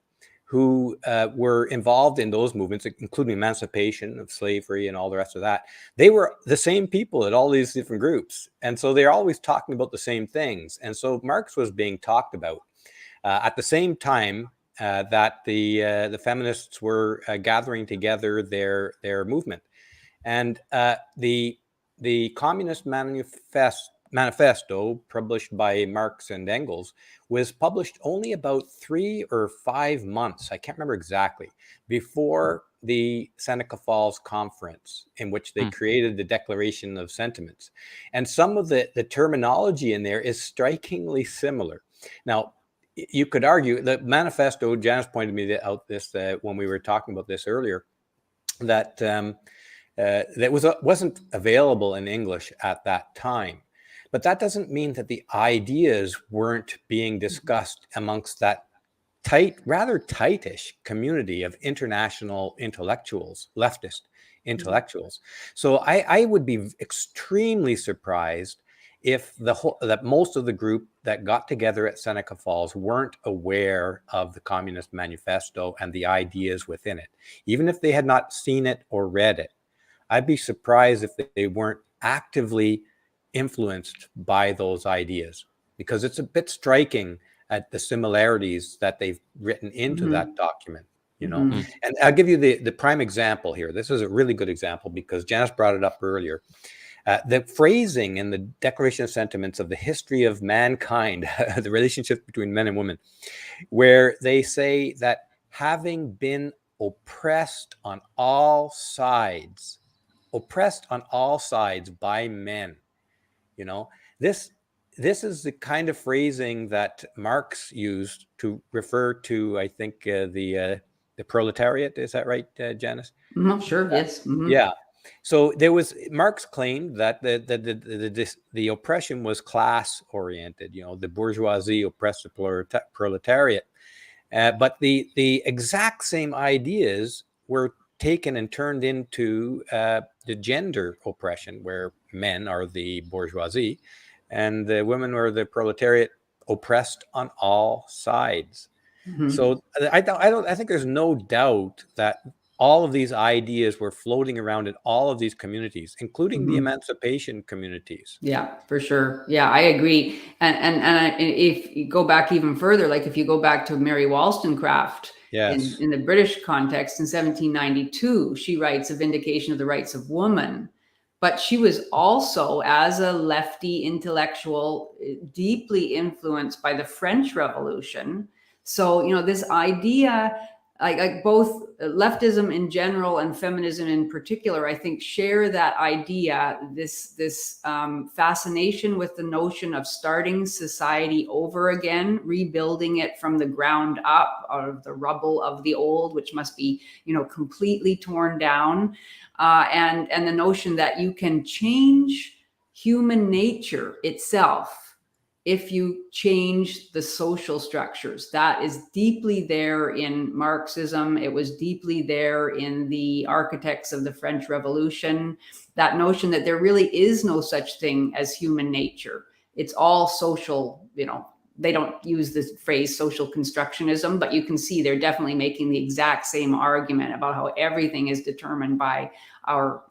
who were involved in those movements, including emancipation of slavery and all the rest of that, they were the same people at all these different groups. And so they're always talking about the same things. And so Marx was being talked about at the same time that the feminists were gathering together their movement. And the Communist Manifesto, published by Marx and Engels, was published only about 3 or 5 months, I can't remember exactly, before the Seneca Falls Conference, in which they created the Declaration of Sentiments. And some of the terminology in there is strikingly similar. Now, you could argue that manifesto, Janice pointed me out this when we were talking about this earlier, that that wasn't available in English at that time. But that doesn't mean that the ideas weren't being discussed amongst that rather tightish community of international intellectuals, leftist intellectuals. So I would be extremely surprised if that most of the group that got together at Seneca Falls weren't aware of the Communist Manifesto and the ideas within it, even if they had not seen it or read it. I'd be surprised if they weren't actively influenced by those ideas, because it's a bit striking at the similarities that they've written into that document, you know. And I'll give you the prime example here. This is a really good example because Janice brought it up earlier. The phrasing in the Declaration of Sentiments of the history of mankind, the relationships between men and women, where they say that having been oppressed on all sides by men, you know, this is the kind of phrasing that Marx used to refer to, I think, the proletariat. Is that right, Janice? Sure. Yes. Yeah. So Marx claimed that the oppression was class oriented. You know, the bourgeoisie oppressed the proletariat, but the exact same ideas were taken and turned into the gender oppression, where men are the bourgeoisie and the women were the proletariat, oppressed on all sides. So I think there's no doubt that all of these ideas were floating around in all of these communities, including the emancipation communities. Yeah, for sure. Yeah, I agree. And if you go back even further, like if you go back to Mary Wollstonecraft, Yes. in the British context in 1792, she writes A Vindication of the Rights of Woman. But she was also, as a lefty intellectual, deeply influenced by the French Revolution, So, this idea, like both leftism in general and feminism in particular, I think share that idea, this fascination with the notion of starting society over again, rebuilding it from the ground up out of the rubble of the old, which must be, completely torn down, and the notion that you can change human nature itself if you change the social structures. That is deeply there in Marxism. It was deeply there in the architects of the French Revolution, that notion that there really is no such thing as human nature. It's all social, they don't use the phrase social constructionism, but you can see they're definitely making the exact same argument about how everything is determined by our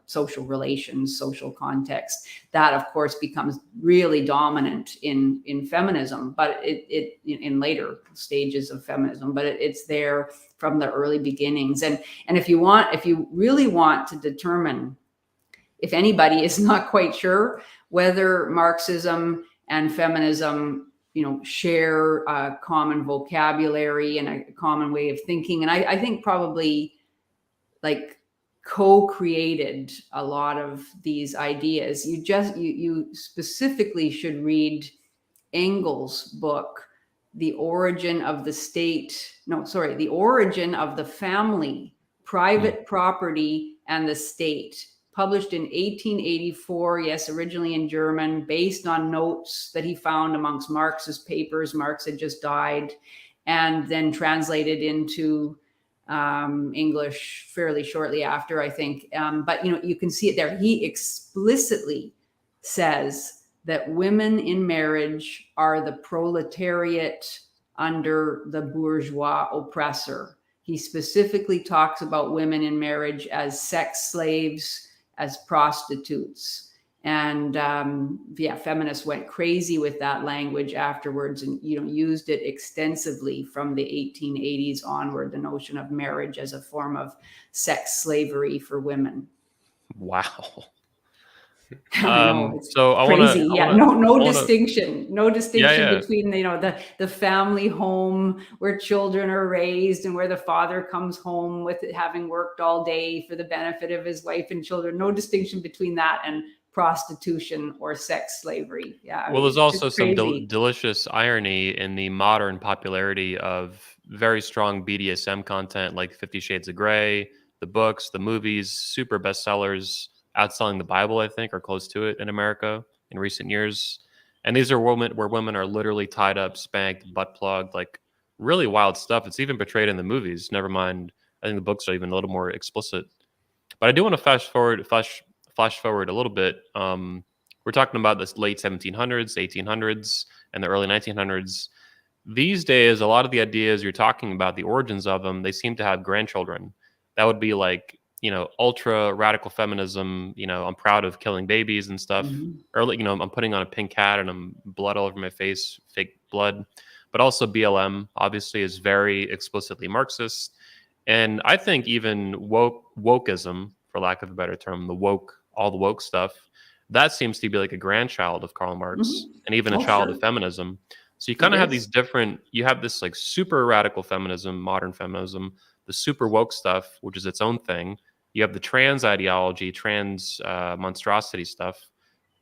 social relations, social context. That, of course, becomes really dominant in feminism, but it in later stages of feminism, but it's there from the early beginnings. And if you really want to determine, if anybody is not quite sure whether Marxism and feminism share a common vocabulary and a common way of thinking, and I think probably like co-created a lot of these ideas, you specifically should read Engels' book, The Origin of the Family, Private Property and the State, published in 1884, yes, originally in German, based on notes that he found amongst Marx's papers. Marx had just died, and then translated into English fairly shortly after, I think. But you can see it there. He explicitly says that women in marriage are the proletariat under the bourgeois oppressor. He specifically talks about women in marriage as sex slaves, as prostitutes. And feminists went crazy with that language afterwards, and used it extensively from the 1880s onward, the notion of marriage as a form of sex slavery for women. Wow. I know, it's so crazy. No distinction Yeah. between the family home where children are raised and where the father comes home with it, having worked all day for the benefit of his wife and children. No distinction between that and prostitution or sex slavery. Yeah. Well, there's also some delicious irony in the modern popularity of very strong BDSM content, like 50 Shades of Grey, the books, the movies, super bestsellers, outselling the Bible, I think, or close to it in America in recent years. And these are women where women are literally tied up, spanked, butt plugged, like really wild stuff. It's even portrayed in the movies. Never mind, I think the books are even a little more explicit. But I do want to flash forward a little bit. We're talking about this late 1700s, 1800s, and the early 1900s. These days, a lot of the ideas you're talking about, the origins of them, they seem to have grandchildren. That would be like, ultra radical feminism. I'm proud of killing babies and stuff. Or, I'm putting on a pink hat and I'm blood all over my face, fake blood. But also BLM, obviously, is very explicitly Marxist. And I think even wokeism, for lack of a better term, all the woke stuff, that seems to be like a grandchild of Karl Marx and even a child of feminism. So you kind of have these different, you have this like super radical feminism, modern feminism, the super woke stuff, which is its own thing. You have the trans ideology, trans monstrosity stuff.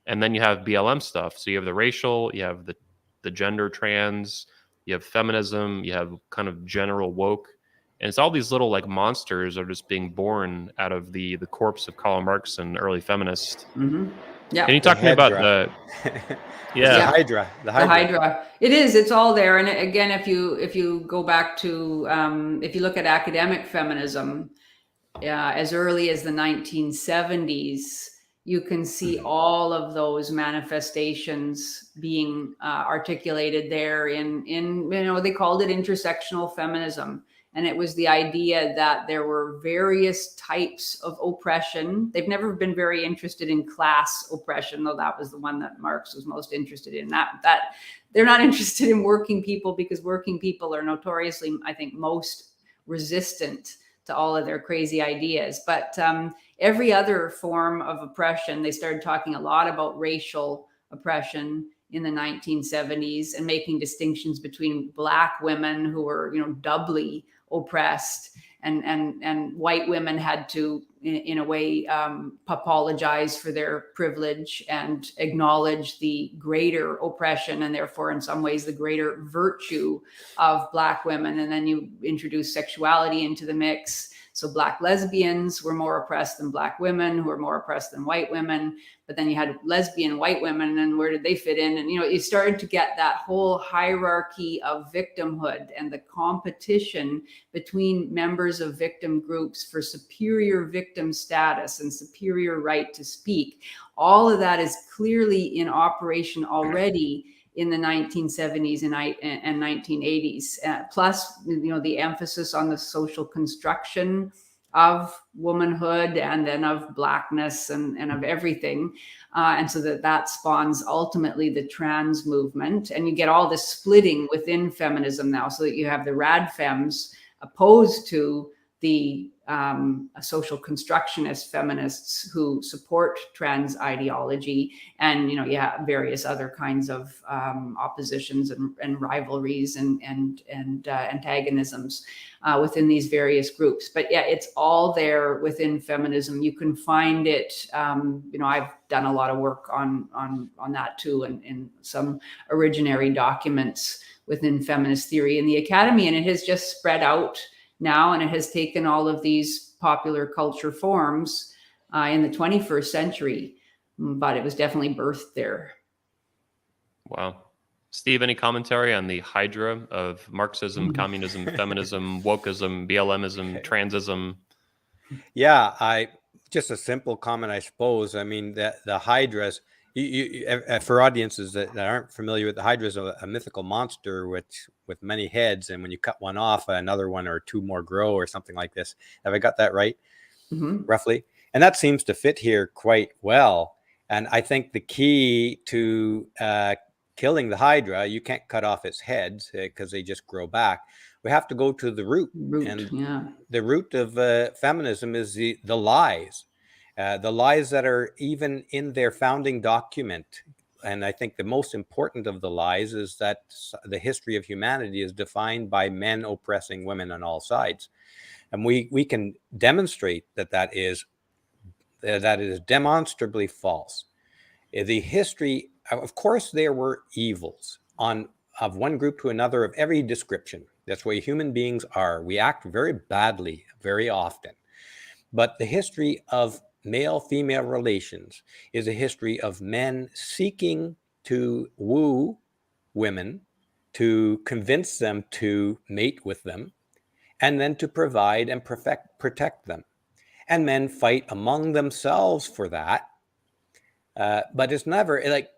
And then you have BLM stuff. So you have the racial, you have the gender trans, you have feminism, you have kind of general woke. And it's all these little like monsters are just being born out of the corpse of Karl Marx and early feminists. Yeah. Can you talk to me about the Hydra? The Hydra. It is. It's all there. And again, if you go back to if you look at academic feminism, as early as the 1970s, you can see all of those manifestations being articulated there in they called it intersectional feminism. And it was the idea that there were various types of oppression. They've never been very interested in class oppression, though that was the one that Marx was most interested in. That they're not interested in working people, because working people are notoriously, I think, most resistant to all of their crazy ideas. But every other form of oppression, they started talking a lot about racial oppression in the 1970s, and making distinctions between Black women who were, doubly oppressed, and white women had to, in a way, apologize for their privilege and acknowledge the greater oppression, and therefore in some ways the greater virtue of Black women. And then you introduce sexuality into the mix. So Black lesbians were more oppressed than Black women, who were more oppressed than white women. But then you had lesbian white women, and where did they fit in? And, you started to get that whole hierarchy of victimhood and the competition between members of victim groups for superior victim status and superior right to speak. All of that is clearly in operation already in the 1970s and 1980s. Plus, the emphasis on the social construction of womanhood and then of Blackness and of everything. And so that spawns ultimately the trans movement. And you get all this splitting within feminism now, so that you have the rad femmes opposed to the social constructionist feminists who support trans ideology, and various other kinds of oppositions and rivalries and antagonisms within these various groups. But yeah, it's all there within feminism. You can find it. I've done a lot of work on that too, and in some originary documents within feminist theory in the academy, and it has just spread out now, and it has taken all of these popular culture forms in the 21st century, but it was definitely birthed there. Wow. Steve, any commentary on the hydra of Marxism, communism, feminism, wokeism, BLMism, transism? Yeah, just a simple comment, I suppose. I mean, the hydras, for audiences that aren't familiar with the hydra, is a mythical monster with many heads, and when you cut one off, another one or two more grow, or something like this. Have I got that right? Roughly? And that seems to fit here quite well. And I think the key to killing the hydra, you can't cut off its heads because they just grow back. We have to go to the root. The root of feminism is the lies. The lies that are even in their founding document. And I think the most important of the lies is that the history of humanity is defined by men oppressing women on all sides. And we can demonstrate that is demonstrably false. The history, of course, there were evils of one group to another of every description. That's the way human beings are. We act very badly very often. But the history of male-female relations is a history of men seeking to woo women, to convince them to mate with them, and then to provide and protect them. And men fight among themselves for that. But it's never like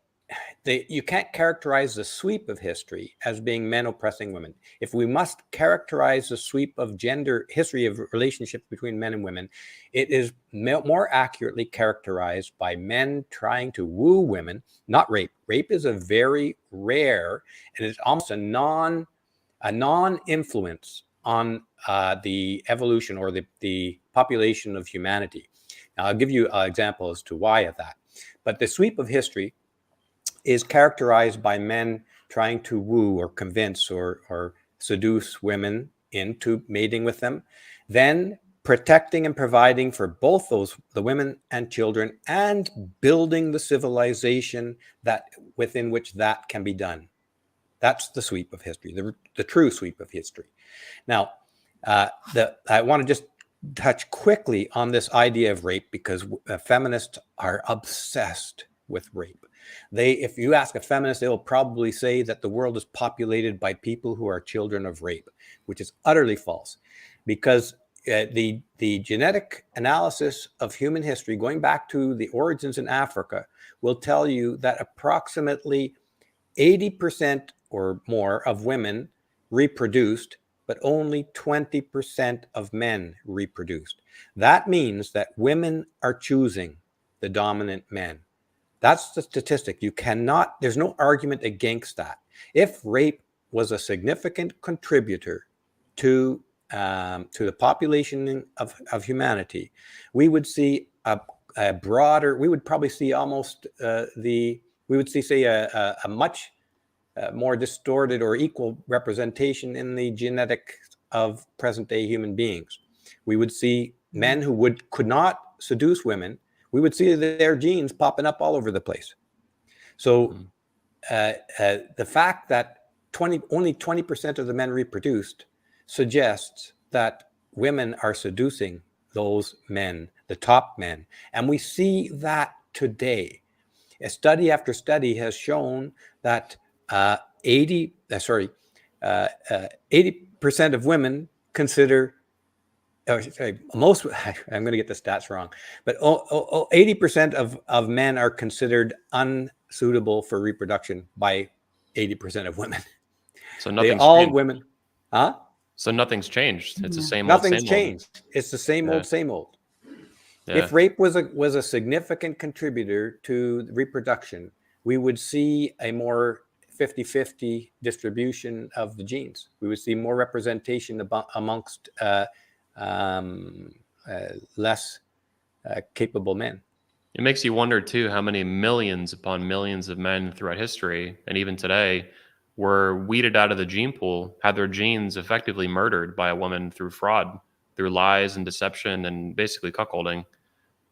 you can't characterize the sweep of history as being men oppressing women. If we must characterize the sweep of gender history of relationships between men and women, it is more accurately characterized by men trying to woo women, not rape. Rape is a very rare, and it's almost a non-influence on the evolution or the population of humanity. Now, I'll give you an example as to why of that. But the sweep of history is characterized by men trying to woo or convince or seduce women into mating with them, then protecting and providing for both the women and children, and building the civilization within which that can be done. That's the sweep of history, the true sweep of history. Now, I want to just touch quickly on this idea of rape, because feminists are obsessed with rape. If you ask a feminist, they will probably say that the world is populated by people who are children of rape, which is utterly false, because the genetic analysis of human history, going back to the origins in Africa, will tell you that approximately 80% or more of women reproduced, but only 20% of men reproduced. That means that women are choosing the dominant men. That's the statistic. There's no argument against that. If rape was a significant contributor to the population of humanity, we would see we would probably see almost the We would see, say, a much more distorted or equal representation in the genetics of present-day human beings. We would see men who could not seduce women. We would see their genes popping up all over the place. So the fact that only 20% of the men reproduced suggests that women are seducing those men, the top men. And we see that today. A study after study has shown that 80% of women consider, most, I'm going to get the stats wrong, but 80% of men are considered unsuitable for reproduction by 80% of women. So nothing's all changed. Women, huh? So nothing's changed. It's the same Nothing's old, same changed. old. It's the same old, same old. Yeah. If rape was a significant contributor to reproduction, we would see a more 50-50 distribution of the genes. We would see more representation amongst less capable men. It makes you wonder too how many millions upon millions of men throughout history and even today were weeded out of the gene pool, had their genes effectively murdered by a woman through fraud, through lies and deception and basically cuckolding.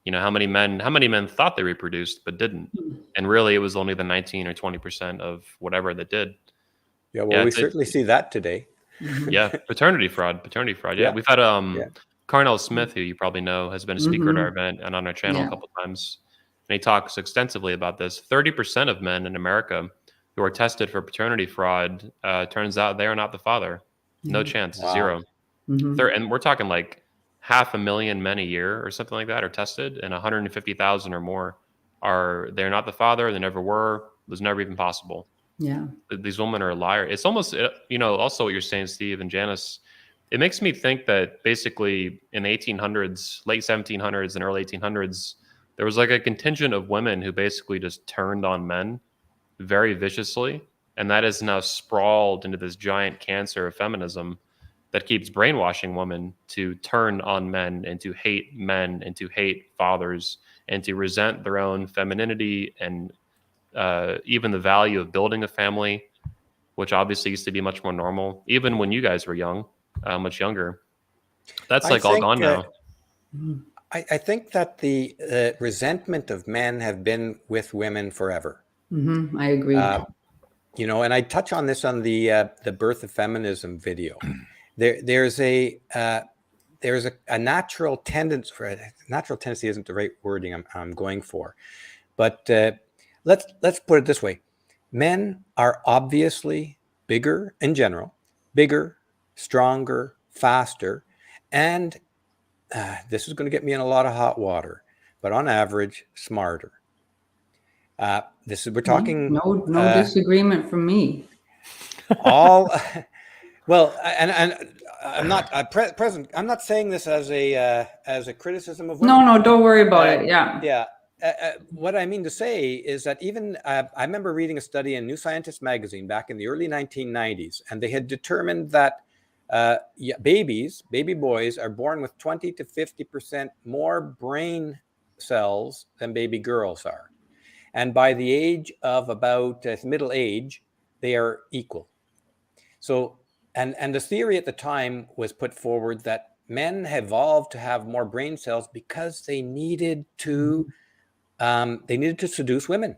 You know, how many men thought they reproduced but didn't, and really it was only the 19 or 20% of whatever that did. Yeah, well, we certainly see that today. Yeah, paternity fraud. Yeah, we've had Carnell Smith, who you probably know, has been a speaker at our event and on our channel a couple of times, and he talks extensively about this. 30% of men in America who are tested for paternity fraud, turns out they are not the father. No chance, zero. And we're talking like 500,000 men a year or something like that are tested, and 150,000 or more they're not the father. They never were. It was never even possible. Yeah. These women are liars. It's almost, also what you're saying, Steve and Janice, it makes me think that basically in the 1800s, late 1700s and early 1800s, there was like a contingent of women who basically just turned on men very viciously. And that is now sprawled into this giant cancer of feminism that keeps brainwashing women to turn on men and to hate fathers and to resent their own femininity and even the value of building a family, which obviously used to be much more normal, even when you guys were young, much younger. That's all gone now. I think that the resentment of men have been with women forever. I agree. And I touch on this on the Birth of Feminism video. There's a natural tendency. Natural tendency isn't the right wording I'm going for, but let's put it this way: men are obviously bigger in general, bigger, stronger, faster, and this is going to get me in a lot of hot water, but on average, smarter. We're talking no disagreement from me. Well, and I'm not present. I'm not saying this as a criticism of women. No, don't worry about it. Yeah. Yeah. What I mean to say is that even I remember reading a study in New Scientist magazine back in the early 1990s, and they had determined that baby boys are born with 20 to 50% more brain cells than baby girls are. And by the age of about middle age, they are equal. So, and the theory at the time was put forward that men evolved to have more brain cells because they needed to seduce women.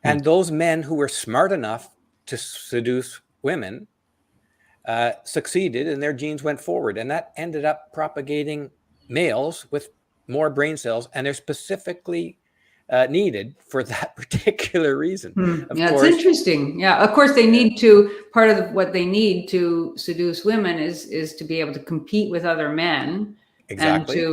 And those men who were smart enough to seduce women succeeded, and their genes went forward. And that ended up propagating males with more brain cells, and they're specifically needed for that particular reason. Of course, it's interesting. Yeah, of course they need to. Part of what they need to seduce women is to be able to compete with other men, exactly,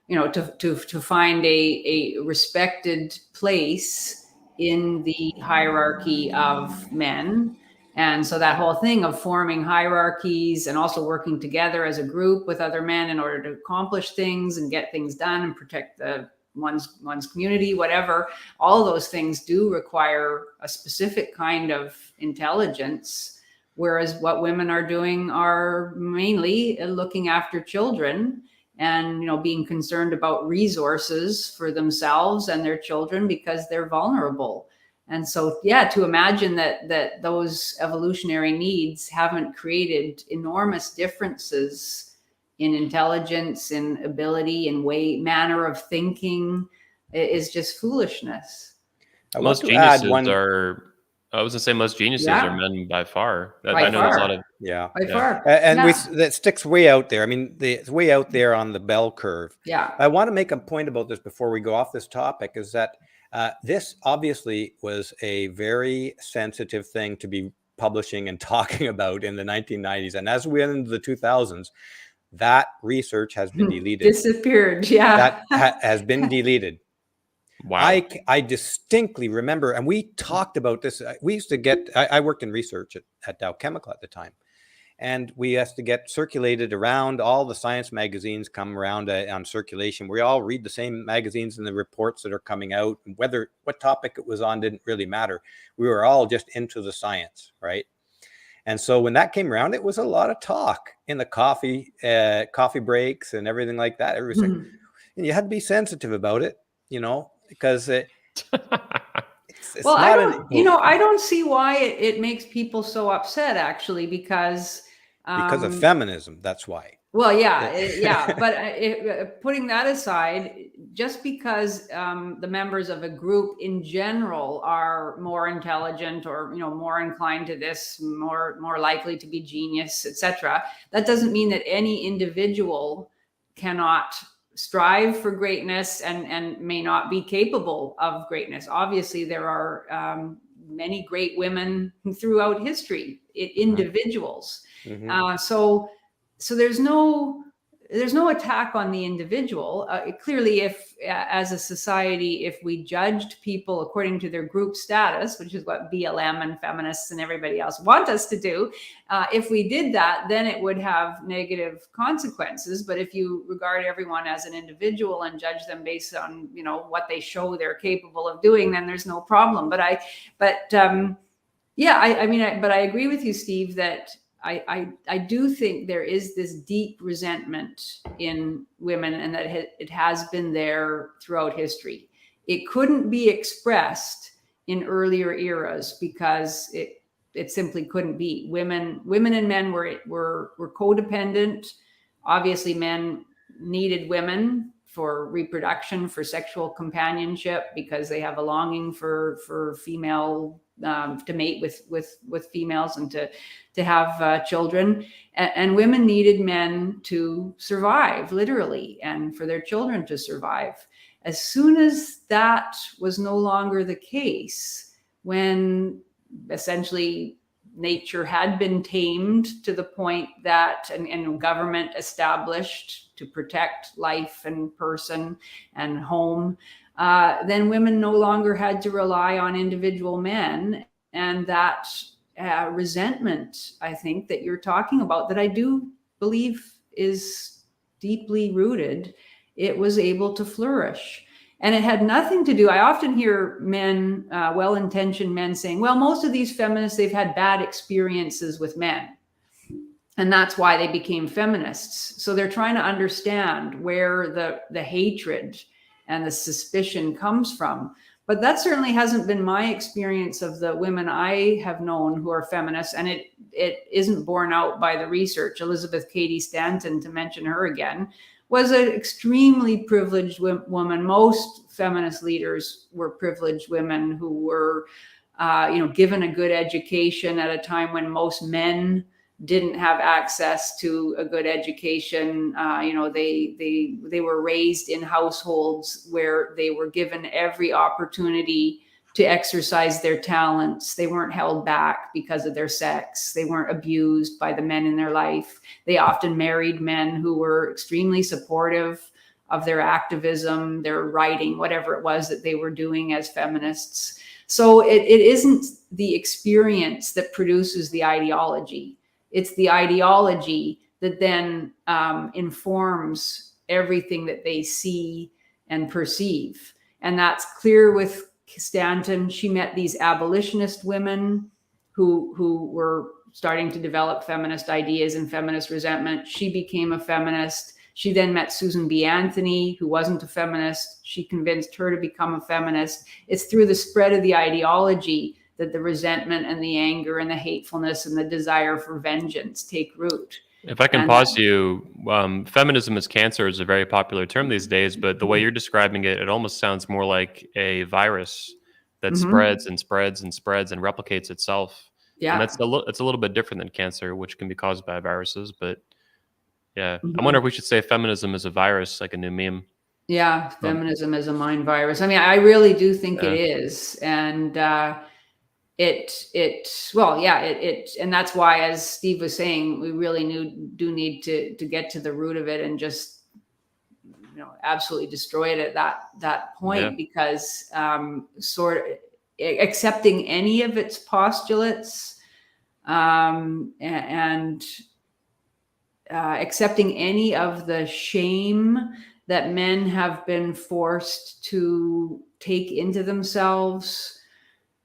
and to find a respected place in the hierarchy of men. And so that whole thing of forming hierarchies and also working together as a group with other men in order to accomplish things and get things done and protect one's community, whatever, all those things do require a specific kind of intelligence, whereas what women are doing are mainly looking after children and, being concerned about resources for themselves and their children because they're vulnerable. And so, to imagine that those evolutionary needs haven't created enormous differences in intelligence, in ability, in manner of thinking is just foolishness. Most geniuses are, I was gonna say most geniuses are men by far. I know there's a lot of by far. And that sticks way out there. I mean, it's way out there on the bell curve. Yeah. I want to make a point about this before we go off this topic, is that this obviously was a very sensitive thing to be publishing and talking about in the 1990s. And as we went into the 2000s, that research has been deleted. Disappeared, yeah. That has been deleted. Wow. I distinctly remember, and we talked about this. We used to get, I worked in research at Dow Chemical at the time. And we used to get circulated around, all the science magazines come around on circulation. We all read the same magazines and the reports that are coming out. What topic it was on didn't really matter. We were all just into the science, right? And so when that came around, it was a lot of talk in the coffee breaks and everything like that. And you had to be sensitive about it, because it's well, I don't see why it makes people so upset, actually, because of feminism. That's why. Well, yeah. But putting that aside, just because the members of a group in general are more intelligent or more inclined to this, more likely to be genius, etc., that doesn't mean that any individual cannot strive for greatness and may not be capable of greatness. Obviously, there are many great women throughout history, individuals. Mm-hmm. So there's no attack on the individual. Clearly, if as a society, if we judged people according to their group status, which is what BLM and feminists and everybody else want us to do, if we did that, then it would have negative consequences. But if you regard everyone as an individual and judge them based on what they show they're capable of doing, then there's no problem. But I agree with you, Steve, that I do think there is this deep resentment in women, and that it has been there throughout history. It couldn't be expressed in earlier eras because it simply couldn't be. Women and men were codependent. Obviously, men needed women for reproduction, for sexual companionship, because they have a longing for female to mate with females and to have children, and women needed men to survive, literally, and for their children to survive. As soon as that was no longer the case, when essentially nature had been tamed to the point that and government established to protect life and person and home, then women no longer had to rely on individual men. And that resentment, I think, that you're talking about, that I do believe is deeply rooted, it was able to flourish. And it had nothing to do, I often hear men, well-intentioned men saying, well, most of these feminists, they've had bad experiences with men. And that's why they became feminists. So they're trying to understand where the hatred and the suspicion comes from. But that certainly hasn't been my experience of the women I have known who are feminists, and it isn't borne out by the research. Elizabeth Cady Stanton, to mention her again, was an extremely privileged woman. Most feminist leaders were privileged women who were, given a good education at a time when most men didn't have access to a good education. They were raised in households where they were given every opportunity to exercise their talents. They weren't held back because of their sex. They weren't abused by the men in their life. They often married men who were extremely supportive of their activism, their writing, whatever it was that they were doing as feminists. So it isn't the experience that produces the ideology. It's the ideology that then informs everything that they see and perceive. And that's clear with Stanton. She met these abolitionist women who were starting to develop feminist ideas and feminist resentment. She became a feminist. She then met Susan B. Anthony, who wasn't a feminist. She convinced her to become a feminist. It's through the spread of the ideology that the resentment and the anger and the hatefulness and the desire for vengeance take root. If I can pause you, feminism is cancer is a very popular term these days, but the way you're describing it, it almost sounds more like a virus that spreads and spreads and spreads and replicates itself. Yeah. And it's a little bit different than cancer, which can be caused by viruses. But yeah, I wonder if we should say feminism is a virus, like a new meme. Yeah, feminism is a mind virus. I mean, I really do think it is. And and that's why, as Steve was saying, we really do need to get to the root of it and just, absolutely destroy it at that point, because sort of accepting any of its postulates and accepting any of the shame that men have been forced to take into themselves,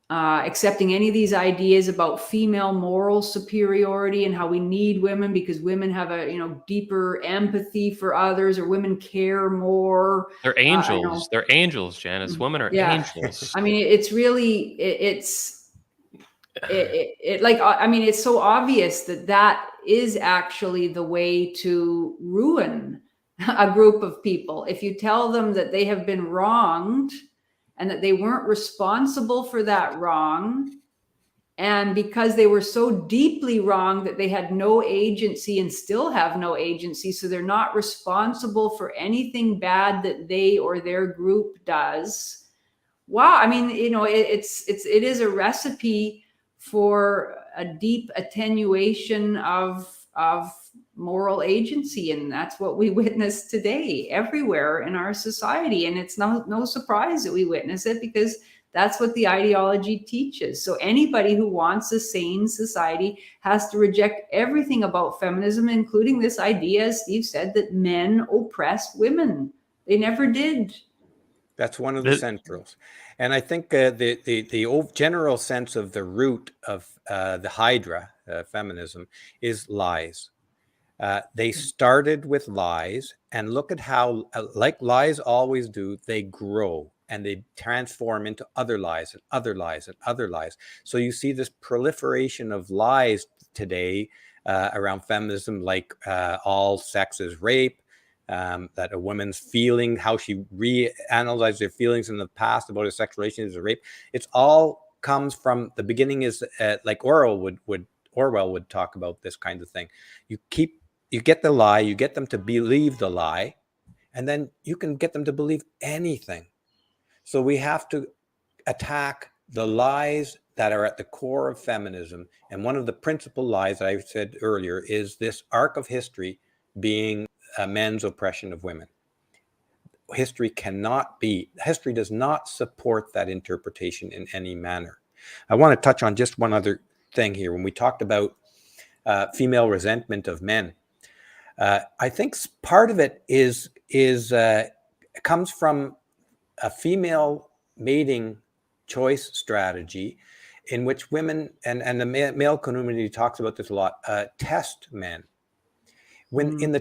accepting any of these ideas about female moral superiority and how we need women because women have a deeper empathy for others, or women care more. They're angels. They're angels, Janice. Women are angels. I mean, it's really it's so obvious that is actually the way to ruin a group of people. If you tell them that they have been wronged and that they weren't responsible for that wrong, and because they were so deeply wrong that they had no agency and still have no agency, so they're not responsible for anything bad that they or their group does. Wow, I mean, it is a recipe for a deep attenuation of moral agency, and that's what we witness today everywhere in our society. And it's no surprise that we witness it, because that's what the ideology teaches. So anybody who wants a sane society has to reject everything about feminism, including this idea, as Steve said, that men oppressed women. They never did. That's one of the centrals. And I think the general sense of the root of the Hydra, feminism, is lies. They started with lies, and look at how, like lies always do, they grow and they transform into other lies and other lies and other lies. So you see this proliferation of lies today around feminism, like all sex is rape, that a woman's feeling, how she reanalyzes their feelings in the past about her sexual relation is a rape. It's all comes from the beginning is like Orwell would talk about this kind of thing. You get the lie, you get them to believe the lie, and then you can get them to believe anything. So we have to attack the lies that are at the core of feminism. And one of the principal lies I said earlier is this arc of history being men's oppression of women. History does not support that interpretation in any manner. I want to touch on just one other thing here. When we talked about female resentment of men, I think part of it comes from a female mating choice strategy in which women and the male community talks about this a lot, test men. When in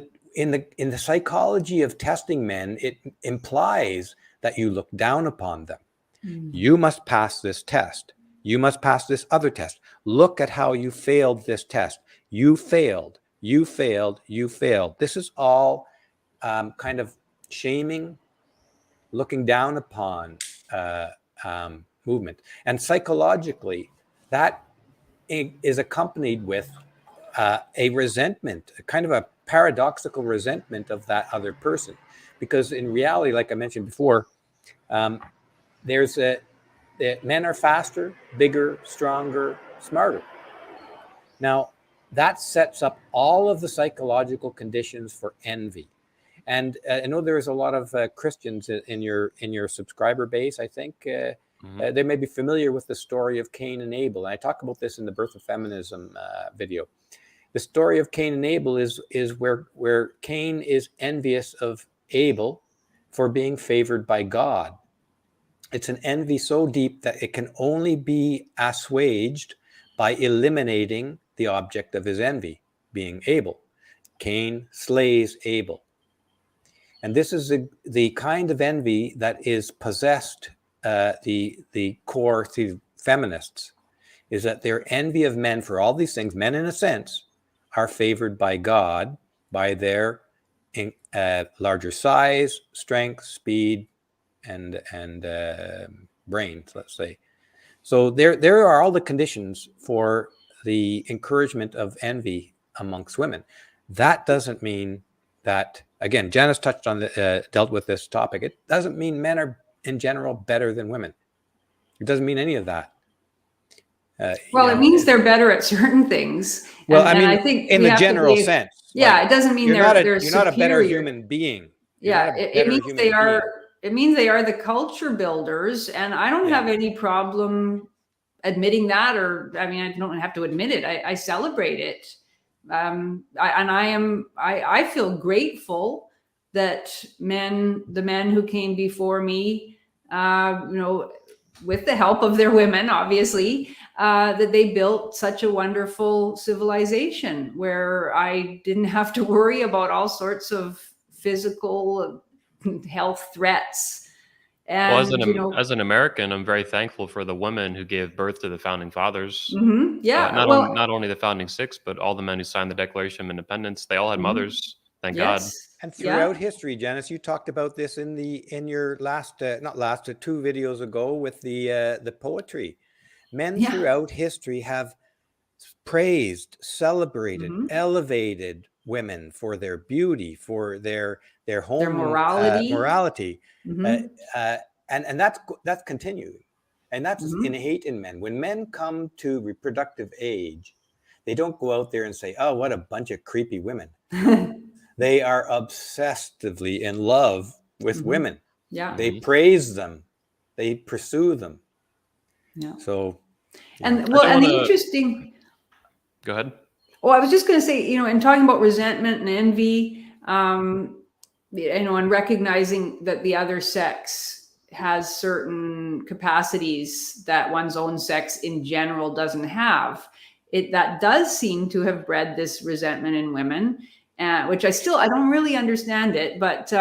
the psychology of testing men, it implies that you look down upon them. You must pass this test. You must pass this other test. Look at how you failed this test. You failed. You failed. You failed. This is all kind of shaming, looking down upon movement. And psychologically, that is accompanied with a resentment, a kind of a paradoxical resentment of that other person. Because in reality, like I mentioned before, men are faster, bigger, stronger, smarter. Now, that sets up all of the psychological conditions for envy. And I know there's a lot of Christians in your subscriber base. I think they may be familiar with the story of Cain and Abel. And I talk about this in the Birth of Feminism video. The story of Cain and Abel is where Cain is envious of Abel for being favored by God. It's an envy so deep that it can only be assuaged by eliminating the object of his envy, being Abel. Cain slays Abel. And this is the kind of envy that is possessed, the core to feminists, is that their envy of men for all these things. Men, in a sense, are favored by God by their larger size, strength, speed, and brains, let's say. So there are all the conditions for the encouragement of envy amongst women. That doesn't mean that, again, Janice touched on dealt with this topic. It doesn't mean men are in general better than women. It doesn't mean any of that. Well, it means they're better at certain things. Well, and, I mean, I think in the general sense. Yeah, like, it doesn't mean you're they're not superior. a better human being. Yeah, it means they are. It means they are the culture builders, and I don't have any problem admitting that. Or, I mean, I don't have to admit it. I celebrate it. I feel grateful that the men who came before me, with the help of their women, obviously, that they built such a wonderful civilization where I didn't have to worry about all sorts of physical health threats. And as an American, I'm very thankful for the women who gave birth to the founding fathers. Mm-hmm. Yeah, not only the founding six, but all the men who signed the Declaration of Independence. They all had mothers. Thank God. And throughout history, Janice, you talked about this in your last, two videos ago with the poetry. Men throughout history have praised, celebrated, elevated women for their beauty, for their home, their morality. And that's continuing, and that's innate in men. When men come to reproductive age, they don't go out there and say, "Oh, what a bunch of creepy women." They are obsessively in love with women. Yeah, they praise them, they pursue them. Yeah. So, the interesting. Go ahead. Well, I was just going to say, in talking about resentment and envy, and recognizing that the other sex has certain capacities that one's own sex in general doesn't have. That does seem to have bred this resentment in women, which I don't really understand it, but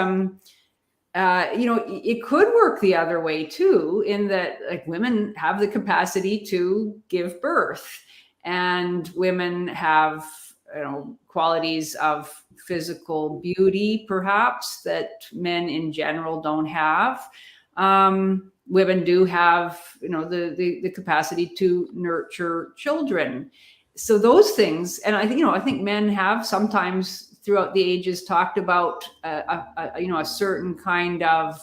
it could work the other way too, in that like women have the capacity to give birth, and women have qualities of physical beauty perhaps that men in general don't have. Women do have the capacity to nurture children. So those things, and I think men have sometimes throughout the ages talked about a certain kind of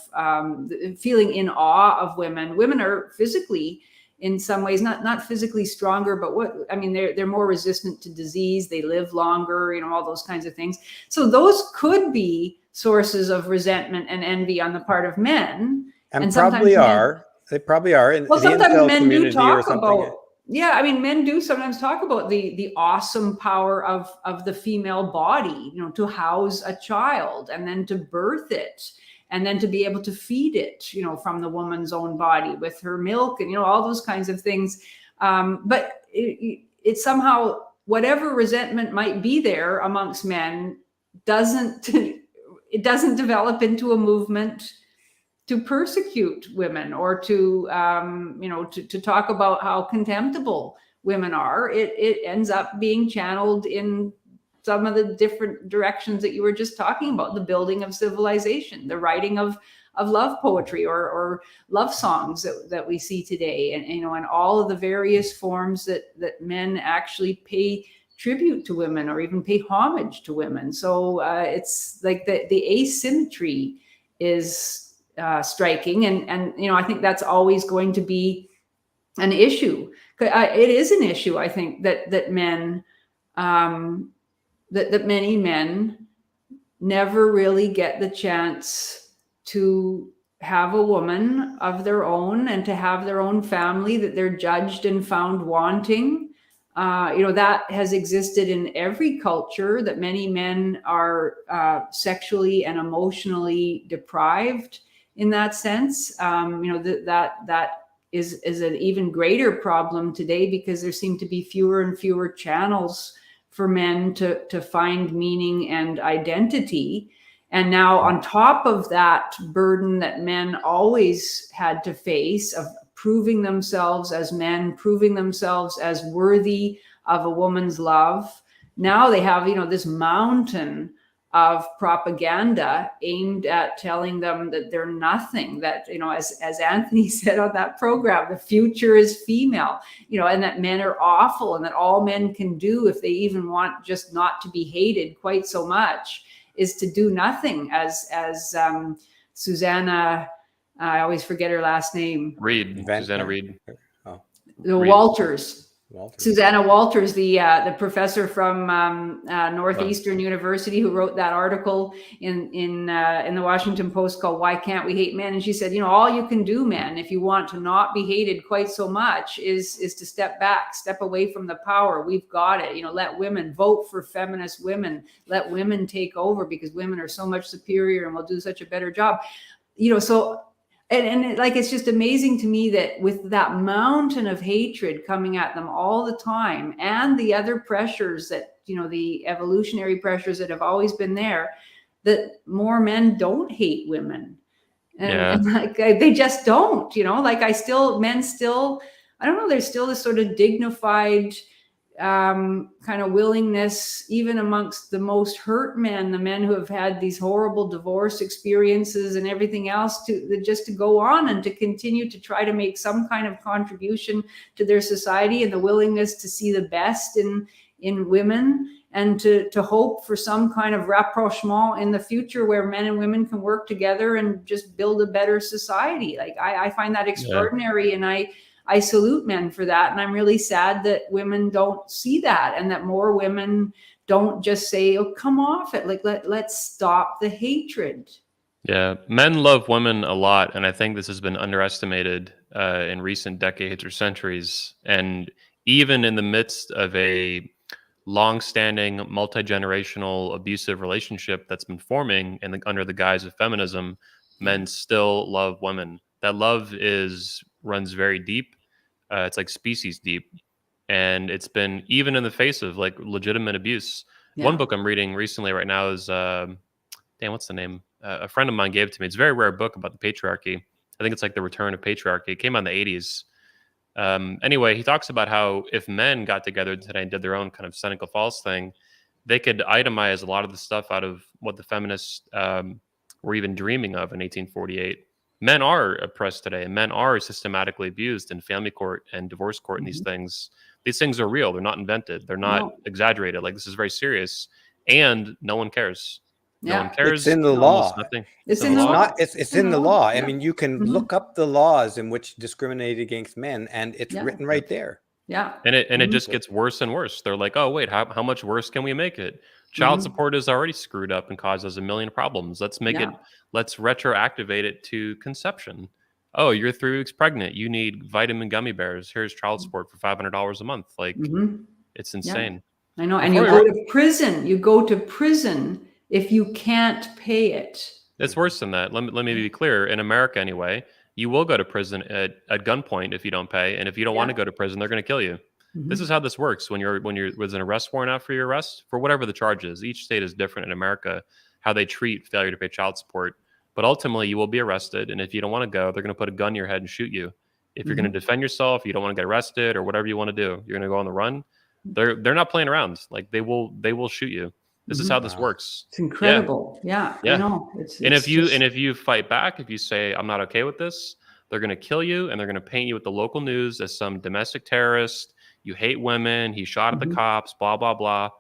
feeling in awe of women. Women are physically, in some ways, not physically stronger, but they're more resistant to disease. They live longer, all those kinds of things. So those could be sources of resentment and envy on the part of men. And probably are. They probably are. Well, sometimes men do talk about. Yeah, men do sometimes talk about the awesome power of the female body, to house a child and then to birth it and then to be able to feed it, from the woman's own body with her milk and, all those kinds of things. But it somehow, whatever resentment might be there amongst men, doesn't develop into a movement to persecute women or to talk about how contemptible women are. It ends up being channeled in some of the different directions that you were just talking about, the building of civilization, the writing of love poetry or love songs that we see today, and all of the various forms that men actually pay tribute to women or even pay homage to women. So it's like the asymmetry is striking, and I think that's always going to be an issue. It is an issue, I think, that men, that many men never really get the chance to have a woman of their own and to have their own family that they're judged and found wanting. That has existed in every culture, that many men are sexually and emotionally deprived in that sense. That is an even greater problem today, because there seem to be fewer and fewer channels for men to find meaning and identity. And now on top of that burden that men always had to face of proving themselves as men, proving themselves as worthy of a woman's love, now they have, this mountain of propaganda aimed at telling them that they're nothing, that, as Anthony said on that program, the future is female, and that men are awful, and that all men can do, if they even want just not to be hated quite so much, is to do nothing, as Susanna, I always forget her last name. Susanna Reid. Oh. Walters. Susanna Walters, the professor from Northeastern University, who wrote that article in the Washington Post called "Why Can't We Hate Men?" And she said, all you can do, men, if you want to not be hated quite so much, is to step back, step away from the power. We've got it. Let women vote for feminist women. Let women take over, because women are so much superior and will do such a better job. So. And it's just amazing to me that with that mountain of hatred coming at them all the time, and the other pressures that, the evolutionary pressures that have always been there, that more men don't hate women. And they just don't, men still, I don't know, there's still this sort of dignified kind of willingness, even amongst the most hurt men, the men who have had these horrible divorce experiences and everything else, to go on and to continue to try to make some kind of contribution to their society, and the willingness to see the best in women, and to hope for some kind of rapprochement in the future where men and women can work together and just build a better society. I find that extraordinary, and I salute men for that. And I'm really sad that women don't see that, and that more women don't just say, oh, come off it. Let's stop the hatred. Yeah, men love women a lot. And I think this has been underestimated in recent decades or centuries. And even in the midst of a long-standing, multi-generational, abusive relationship that's been forming under the guise of feminism, men still love women. That love runs very deep. It's like species deep, and it's been even in the face of legitimate abuse. Yeah. One book I'm reading recently right now is what's the name? A friend of mine gave it to me. It's a very rare book about the patriarchy. I think it's like The Return of Patriarchy. It came out in the 80s. Anyway, he talks about how if men got together today and did their own kind of Seneca Falls thing, they could itemize a lot of the stuff out of what the feminists were even dreaming of in 1848. Men are oppressed today, and men are systematically abused in family court and divorce court. And these things are real. They're not invented. They're not exaggerated. This is very serious, and no one cares. No one cares. It's in the law. Nothing. It's in the law. It's in the law. I mean, you can look up the laws in which discriminate against men, and it's written right there. Yeah. And it just gets worse and worse. They're like, oh wait, how much worse can we make it? Child support is already screwed up and causes a million problems. Let's make it. Let's retroactivate it to conception. Oh, you're 3 weeks pregnant. You need vitamin gummy bears. Here's child support for $500 a month. It's insane. Yeah. I know. And you go to prison. You go to prison if you can't pay it. It's worse than that. Let me be clear. In America, anyway, you will go to prison at gunpoint if you don't pay, and if you don't want to go to prison, they're going to kill you. This is how this works. When there's an arrest warrant out for your arrest, for whatever the charge is. Each state is different in America, how they treat failure to pay child support. But ultimately, you will be arrested, and if you don't want to go, they're going to put a gun in your head and shoot you. If you're going to defend yourself, you don't want to get arrested or whatever you want to do, you're going to go on the run. They're not playing around. They will shoot you. This is how this works. It's incredible. Yeah. I know. And if you fight back, if you say I'm not okay with this, they're going to kill you, and they're going to paint you with the local news as some domestic terrorist. You hate women. He shot at the cops. Blah blah blah.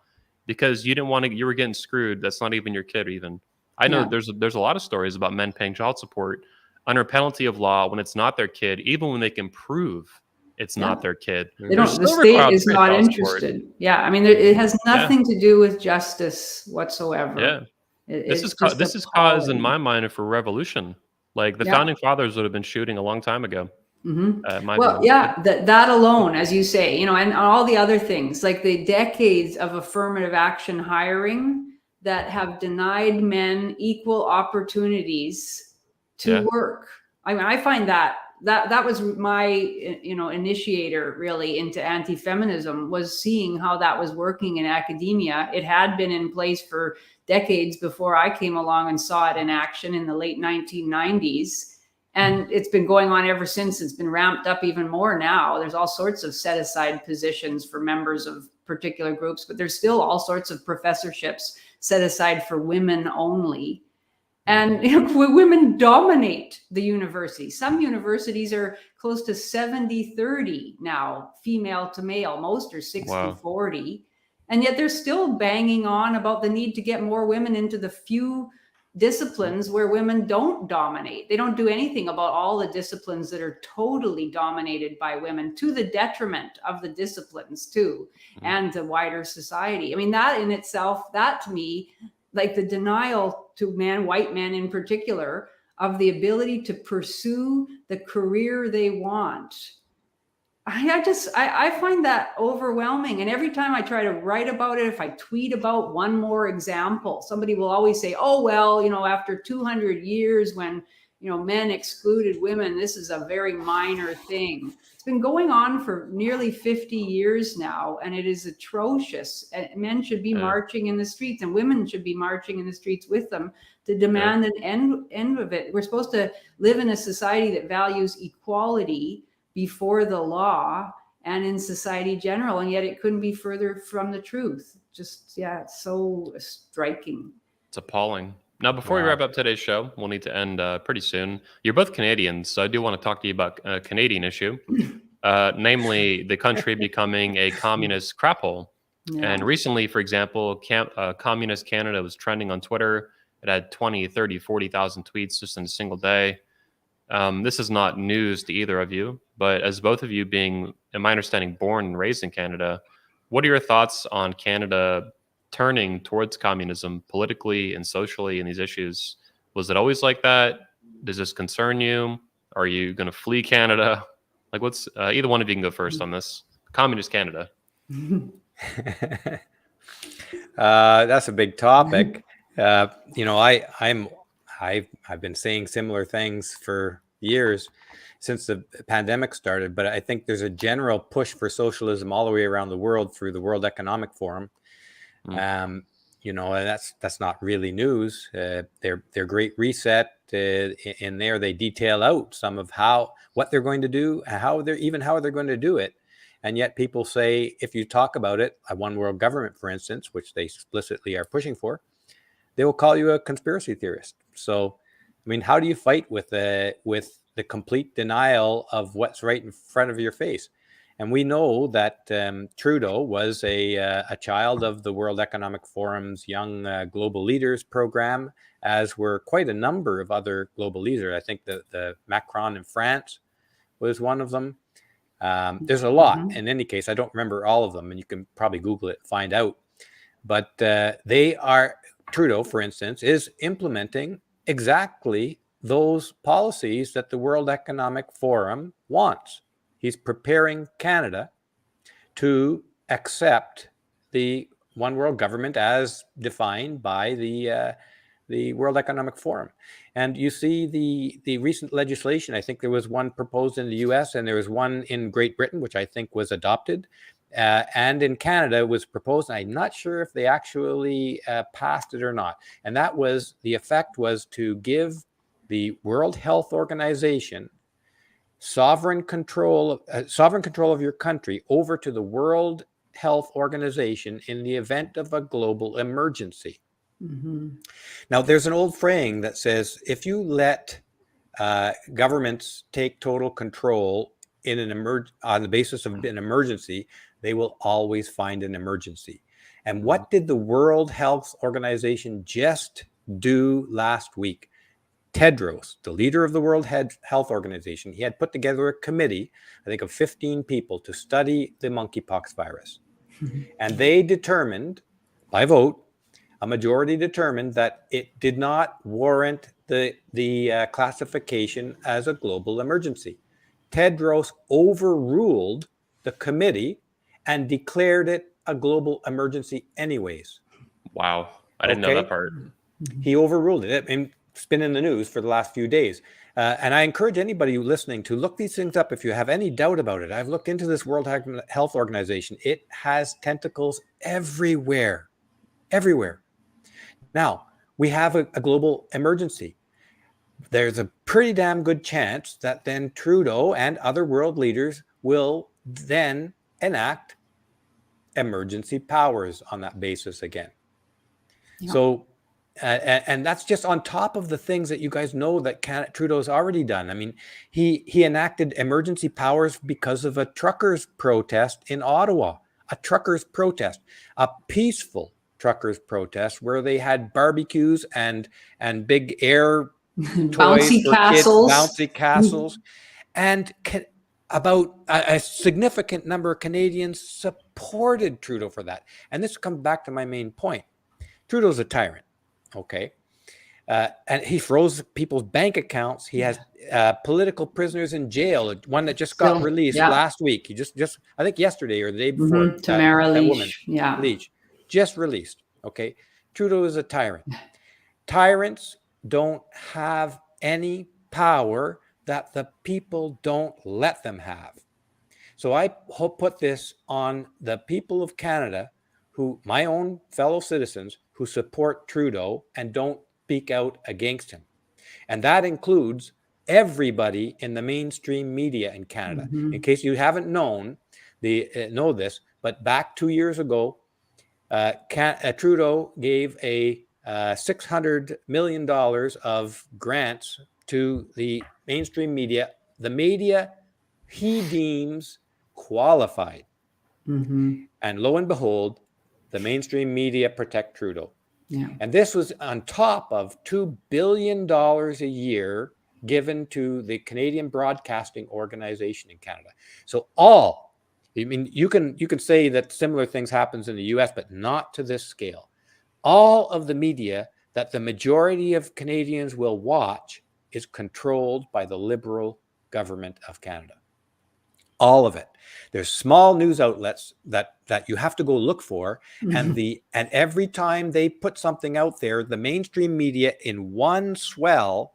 Because you didn't want to. You were getting screwed. That's not even your kid. Even I know there's a lot of stories about men paying child support under penalty of law when it's not their kid, even when they can prove it's not their kid. The state is not interested. Yeah, I mean, it has nothing to do with justice whatsoever. Yeah, this is cause in my mind for revolution. The founding fathers would have been shooting a long time ago. That alone, as you say, and all the other things, like the decades of affirmative action hiring that have denied men equal opportunities to work. I mean, I find that that was my initiator really into anti-feminism, was seeing how that was working in academia. It had been in place for decades before I came along and saw it in action in the late 1990s. And it's been going on ever since. It's been ramped up even more now. There's all sorts of set aside positions for members of particular groups, but there's still all sorts of professorships set aside for women only. And women dominate the university. Some universities are close to 70-30 now, female to male. Most are 60-40. And yet they're still banging on about the need to get more women into the few disciplines where women don't dominate. They don't do anything about all the disciplines that are totally dominated by women, to the detriment of the disciplines too, and the wider society. I mean, that in itself, that to me, like the denial to white men in particular, of the ability to pursue the career they want. I find that overwhelming. And every time I try to write about it, if I tweet about one more example, somebody will always say, oh, well, after 200 years when, men excluded women, this is a very minor thing. It's been going on for nearly 50 years now, and it is atrocious. And men should be marching in the streets, and women should be marching in the streets with them to demand an end of it. We're supposed to live in a society that values equality before the law and in society general, and yet it couldn't be further from the truth. Just, it's so striking. It's appalling. Now, before we wrap up today's show, we'll need to end pretty soon. You're both Canadians, so I do want to talk to you about a Canadian issue, namely the country becoming a communist crap hole. Yeah. And recently, for example, Communist Canada was trending on Twitter. It had 20, 30, 40,000 tweets just in a single day. This is not news to either of you, but as both of you being, in my understanding, born and raised in Canada, what are your thoughts on Canada turning towards communism politically and socially in these issues? Was it always like that? Does this concern you? Are you going to flee Canada? Like, what's either one of you can go first on this? Communist Canada. That's a big topic. I've been saying similar things for years since the pandemic started, but I think there's a general push for socialism all the way around the world through the World Economic Forum. And that's not really news. Their Great Reset, in there they detail out some of what they're going to do, how they're going to do it. And yet people say, if you talk about it, a one world government, for instance, which they explicitly are pushing for, they will call you a conspiracy theorist. So, I mean, how do you fight with the complete denial of what's right in front of your face? And we know that Trudeau was a child of the World Economic Forum's Young Global Leaders program, as were quite a number of other global leaders. I think the Macron in France was one of them. There's a lot. Mm-hmm. In any case, I don't remember all of them, and you can probably Google it, find out. But Trudeau, for instance, is implementing exactly those policies that the World Economic Forum wants. He's preparing Canada to accept the one world government as defined by the World Economic Forum. And you see the recent legislation. I think there was one proposed in the US and there was one in Great Britain, which I think was adopted. And in Canada was proposed. And I'm not sure if they actually passed it or not. And the effect was to give the World Health Organization sovereign control of your country over to the World Health Organization in the event of a global emergency. Mm-hmm. Now, there's an old saying that says, if you let governments take total control on the basis of an emergency, they will always find an emergency. And what did the World Health Organization just do last week? Tedros, the leader of the World Health Organization, he had put together a committee, I think of 15 people, to study the monkeypox virus. And they determined, by vote, a majority determined that it did not warrant the classification as a global emergency. Tedros overruled the committee and declared it a global emergency anyways. Wow. I didn't know that part. He overruled it. And been in the news for the last few days. And I encourage anybody listening to look these things up if you have any doubt about it. I've looked into this World Health Organization. It has tentacles everywhere, everywhere. Now, we have a global emergency. There's a pretty damn good chance that then Trudeau and other world leaders will then enact emergency powers on that basis again. Yeah. So, and that's just on top of the things that you guys know that Trudeau's already done. I mean, he enacted emergency powers because of a truckers' protest in Ottawa, a truckers' protest, a peaceful truckers' protest where they had barbecues and big air toys bouncy for castles. Kids, bouncy castles, and about a significant number of Canadians supported Trudeau for that. And this comes back to my main point. Trudeau's a tyrant, okay? And he froze people's bank accounts. He has political prisoners in jail. One that just got released last week. He just I think yesterday or the day before. Tamara that Leach. Woman, Leach, just released. Okay, Trudeau is a tyrant. Tyrants don't have any power that the people don't let them have. So I put this on the people of Canada, who, my own fellow citizens, who support Trudeau and don't speak out against him. And that includes everybody in the mainstream media in Canada. In case you haven't know this, but back 2 years ago, Trudeau gave a $600 million of grants to the mainstream media, the media he deems qualified. And lo and behold, the mainstream media protect Trudeau. Yeah. And this was on top of $2 billion a year given to the Canadian Broadcasting Organization in Canada. So I mean, you can say that similar things happens in the US, but not to this scale. All of the media that the majority of Canadians will watch is controlled by the Liberal government of Canada. All of it. There's small news outlets that you have to go look for, and every time they put something out there, the mainstream media in one swell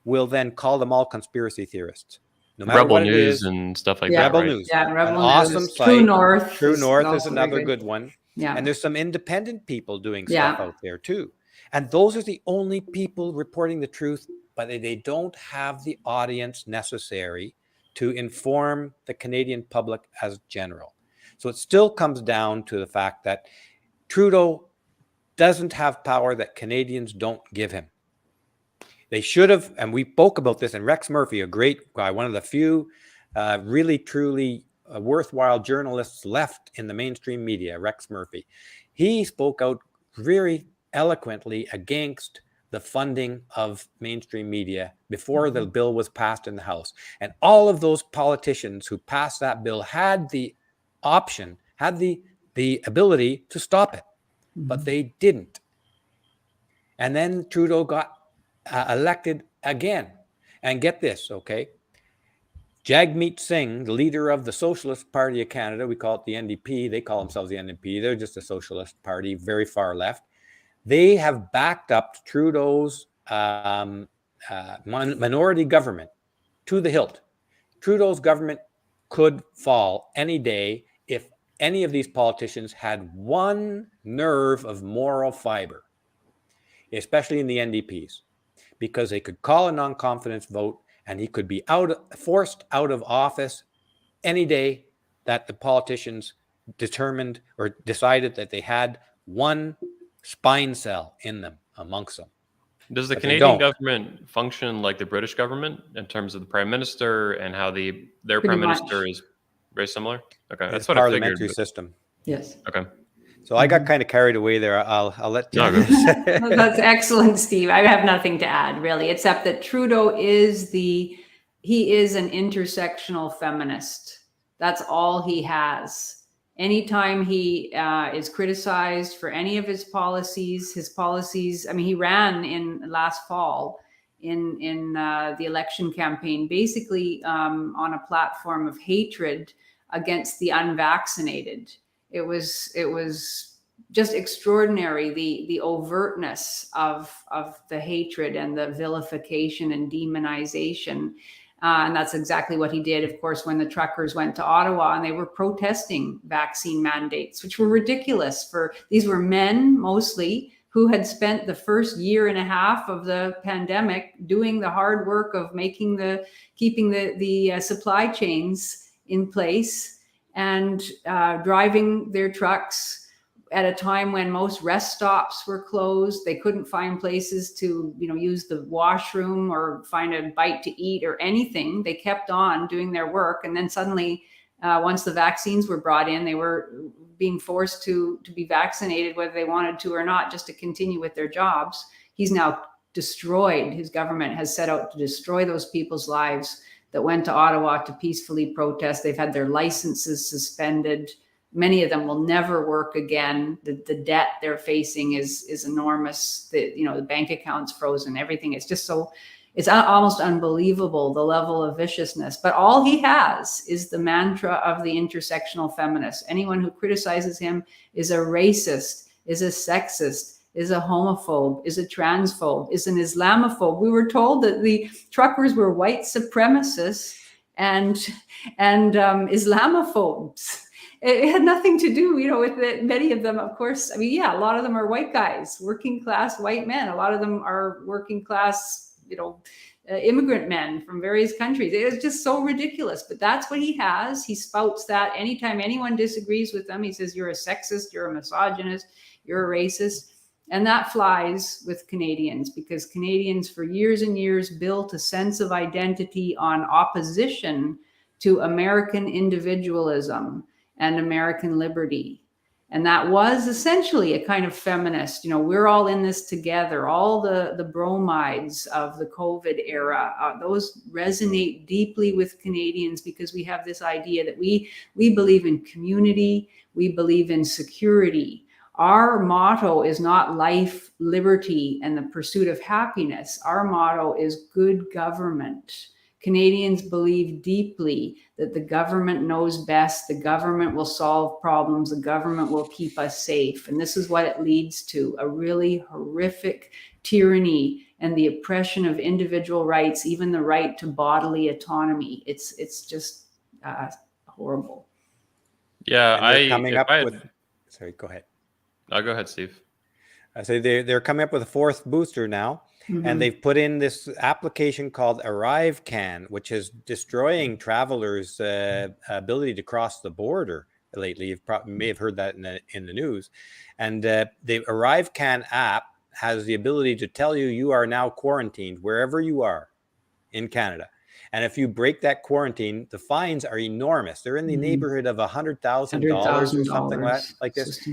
will then call them all conspiracy theorists. No matter Rebel what News it is, and stuff like Rebel that. Right? News. Yeah, Rebel An News. awesome site. True North. True North is another good one. Yeah. And there's some independent people doing stuff out there too. And those are the only people reporting the truth, but they don't have the audience necessary to inform the Canadian public as general. So it still comes down to the fact that Trudeau doesn't have power that Canadians don't give him. They should have, and we spoke about this, and Rex Murphy, a great guy, one of the few really, truly worthwhile journalists left in the mainstream media, Rex Murphy. He spoke out very eloquently against the funding of mainstream media before the bill was passed in the House. And all of those politicians who passed that bill had the option, had the ability to stop it, but they didn't. And then Trudeau got elected again. And get this, okay? Jagmeet Singh, the leader of the Socialist Party of Canada, we call it the NDP, they call themselves the NDP, they're just a socialist party, very far left. They have backed up Trudeau's minority government to the hilt. Trudeau's government could fall any day if any of these politicians had one nerve of moral fiber, especially in the NDPs, because they could call a non-confidence vote and he could be forced out of office any day that the politicians determined or decided that they had one spine cell in them amongst them. Does the Canadian government function like the British government in terms of the Prime Minister and how their Prime Minister is very similar? Okay, that's what I figured. Parliamentary system. Yes. Okay. So I got kind of carried away there. I'll let you. That's excellent, Steve. I have nothing to add really, except that Trudeau is an intersectional feminist. That's all he has. Anytime he is criticized for any of his policies, I mean, he ran in last fall in the election campaign, basically on a platform of hatred against the unvaccinated. It was just extraordinary, the overtness of the hatred and the vilification and demonization. And that's exactly what he did, of course, when the truckers went to Ottawa and they were protesting vaccine mandates, which were ridiculous. These were men mostly who had spent the first year and a half of the pandemic doing the hard work of keeping the supply chains in place and driving their trucks at a time when most rest stops were closed. They couldn't find places to, use the washroom or find a bite to eat or anything. They kept on doing their work. And then suddenly, once the vaccines were brought in, they were being forced to be vaccinated, whether they wanted to or not, just to continue with their jobs. He's now destroyed. His government has set out to destroy those people's lives that went to Ottawa to peacefully protest. They've had their licenses suspended. Many of them will never work again. The debt they're facing is enormous. The bank accounts frozen, everything. It's just it's almost unbelievable, the level of viciousness. But all he has is the mantra of the intersectional feminist. Anyone who criticizes him is a racist, is a sexist, is a homophobe, is a transphobe, is an Islamophobe. We were told that the truckers were white supremacists and Islamophobes. It had nothing to do, with it. Many of them, of course, a lot of them are white guys, working class white men. A lot of them are working class, immigrant men from various countries. It's just so ridiculous, but that's what he has. He spouts that anytime anyone disagrees with him. He says, you're a sexist, you're a misogynist, you're a racist. And that flies with Canadians, because Canadians for years and years built a sense of identity on opposition to American individualism and American liberty. And that was essentially a kind of feminist, we're all in this together. All the bromides of the COVID era, those resonate deeply with Canadians, because we have this idea that we believe in community, we believe in security. Our motto is not life, liberty, and the pursuit of happiness. Our motto is good government. Canadians believe deeply that the government knows best, the government will solve problems, the government will keep us safe. And this is what it leads to, a really horrific tyranny and the oppression of individual rights, even the right to bodily autonomy. It's just horrible. Yeah, Sorry, go ahead. I'll go ahead, Steve. I say they're coming up with a fourth booster now. Mm-hmm. And they've put in this application called ArriveCan, which is destroying travelers' ability to cross the border lately. You may have heard that in the news. And the ArriveCan app has the ability to tell you are now quarantined wherever you are in Canada. And if you break that quarantine, the fines are enormous. They're in the neighborhood of $100,000 or something like this,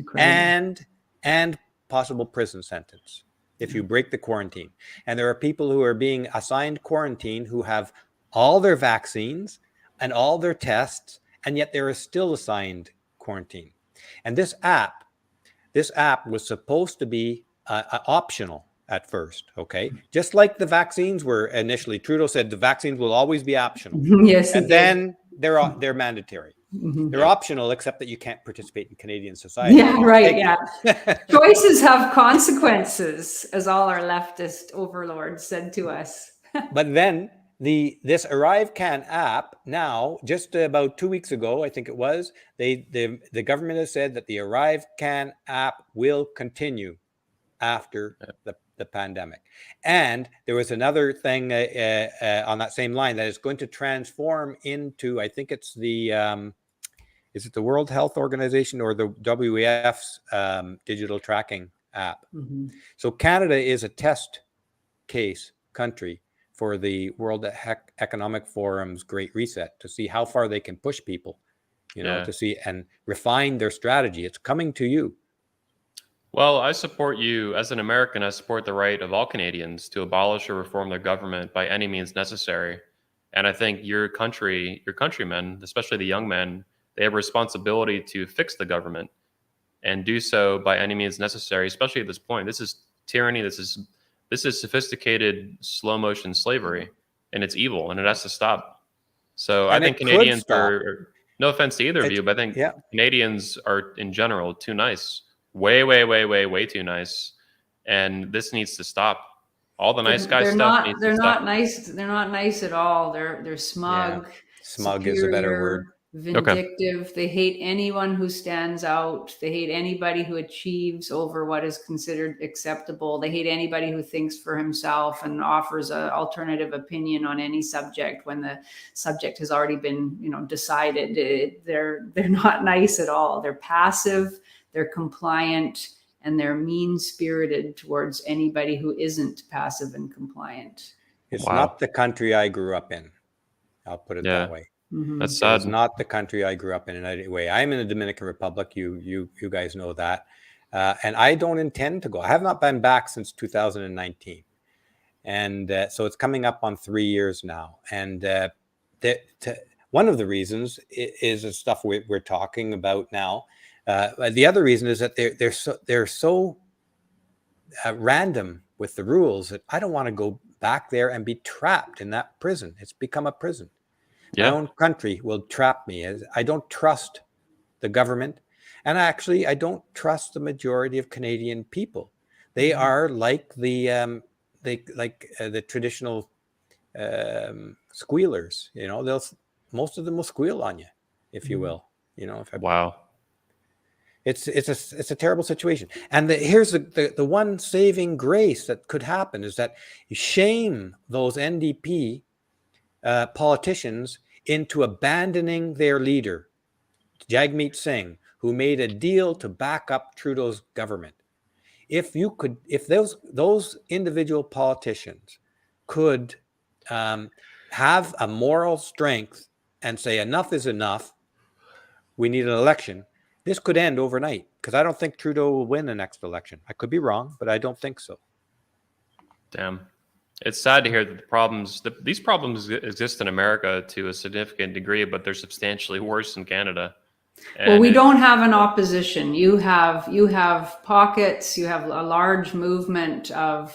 and possible prison sentence if you break the quarantine. And there are people who are being assigned quarantine who have all their vaccines and all their tests, and yet there is still assigned quarantine. And this app was supposed to be optional at first, okay? Just like the vaccines were initially. Trudeau said the vaccines will always be optional. Yes, and then they're mandatory. Mm-hmm. They're optional, except that you can't participate in Canadian society. Yeah, right. Yeah. Choices have consequences, as all our leftist overlords said to us. But then this ArriveCan app now, just about 2 weeks ago, I think it was, the government has said that the ArriveCan app will continue after the pandemic. And there was another thing on that same line that is going to transform into, I think it's is it the World Health Organization or the WEF's digital tracking app? Mm-hmm. So Canada is a test case country for the World Economic Forum's Great Reset, to see how far they can push people, to see and refine their strategy. It's coming to you. Well, I support you. As an American, I support the right of all Canadians to abolish or reform their government by any means necessary. And I think your countrymen, especially the young men, they have a responsibility to fix the government and do so by any means necessary, especially at this point. This is tyranny. This is sophisticated slow motion slavery, and it's evil, and it has to stop. So I think Canadians are, no offense to either of you, but I think Canadians are in general too nice way too nice, and this needs to stop. All the nice guy They're stuff not. needs They're to stop. not nice. They're not nice at all. They're Yeah. smug, Smug is a better word. superior, vindictive. They hate anyone who stands out. They hate anybody who achieves over what is considered acceptable. They hate anybody who thinks for himself and offers an alternative opinion on any subject when the subject has already been, decided. They're not nice at all. They're passive. They're compliant. And they're mean-spirited towards anybody who isn't passive and compliant. It's Wow. not the country I grew up in. I'll put it that way. That's It sad. is not the country I grew up in any way. I'm in the Dominican Republic. You guys know that. And I don't intend to go. I have not been back since 2019. And so it's coming up on 3 years now. And one of the reasons is the stuff we're talking about now. The other reason is that they're so random with the rules that I don't want to go back there and be trapped in that prison. It's become a prison. Yeah. My own country will trap me. I don't trust the government, and actually, I don't trust the majority of Canadian people. They are like the traditional squealers. Most of them will squeal on you, if you will. Wow. It's a terrible situation. And here's the one saving grace that could happen is that you shame those NDP politicians into abandoning their leader, Jagmeet Singh, who made a deal to back up Trudeau's government. If those individual politicians could have a moral strength and say enough is enough, we need an election, this could end overnight, because I don't think Trudeau will win the next election. I could be wrong, but I don't think so. Damn. It's sad to hear that these problems exist in America to a significant degree, but they're substantially worse in Canada. Well, we don't have an opposition. You have pockets. You have a large movement of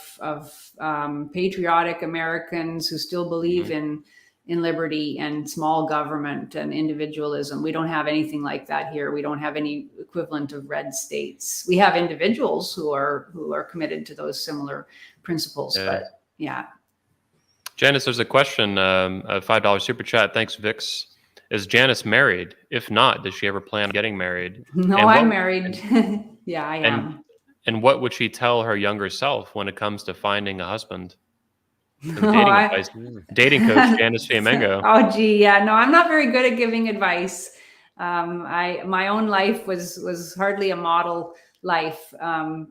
patriotic Americans who still believe in liberty and small government and individualism. We don't have anything like that here. We don't have any equivalent of red states. We have individuals who are committed to those similar principles, but yeah. Janice, there's a question, a $5 super chat. Thanks, Vix. Is Janice married? If not, does she ever plan on getting married? No, I'm married. Yeah, I am. And what would she tell her younger self when it comes to finding a husband? Dating coach Janice Fiamengo. Oh, gee, yeah. No, I'm not very good at giving advice. My own life was hardly a model life. Yeah,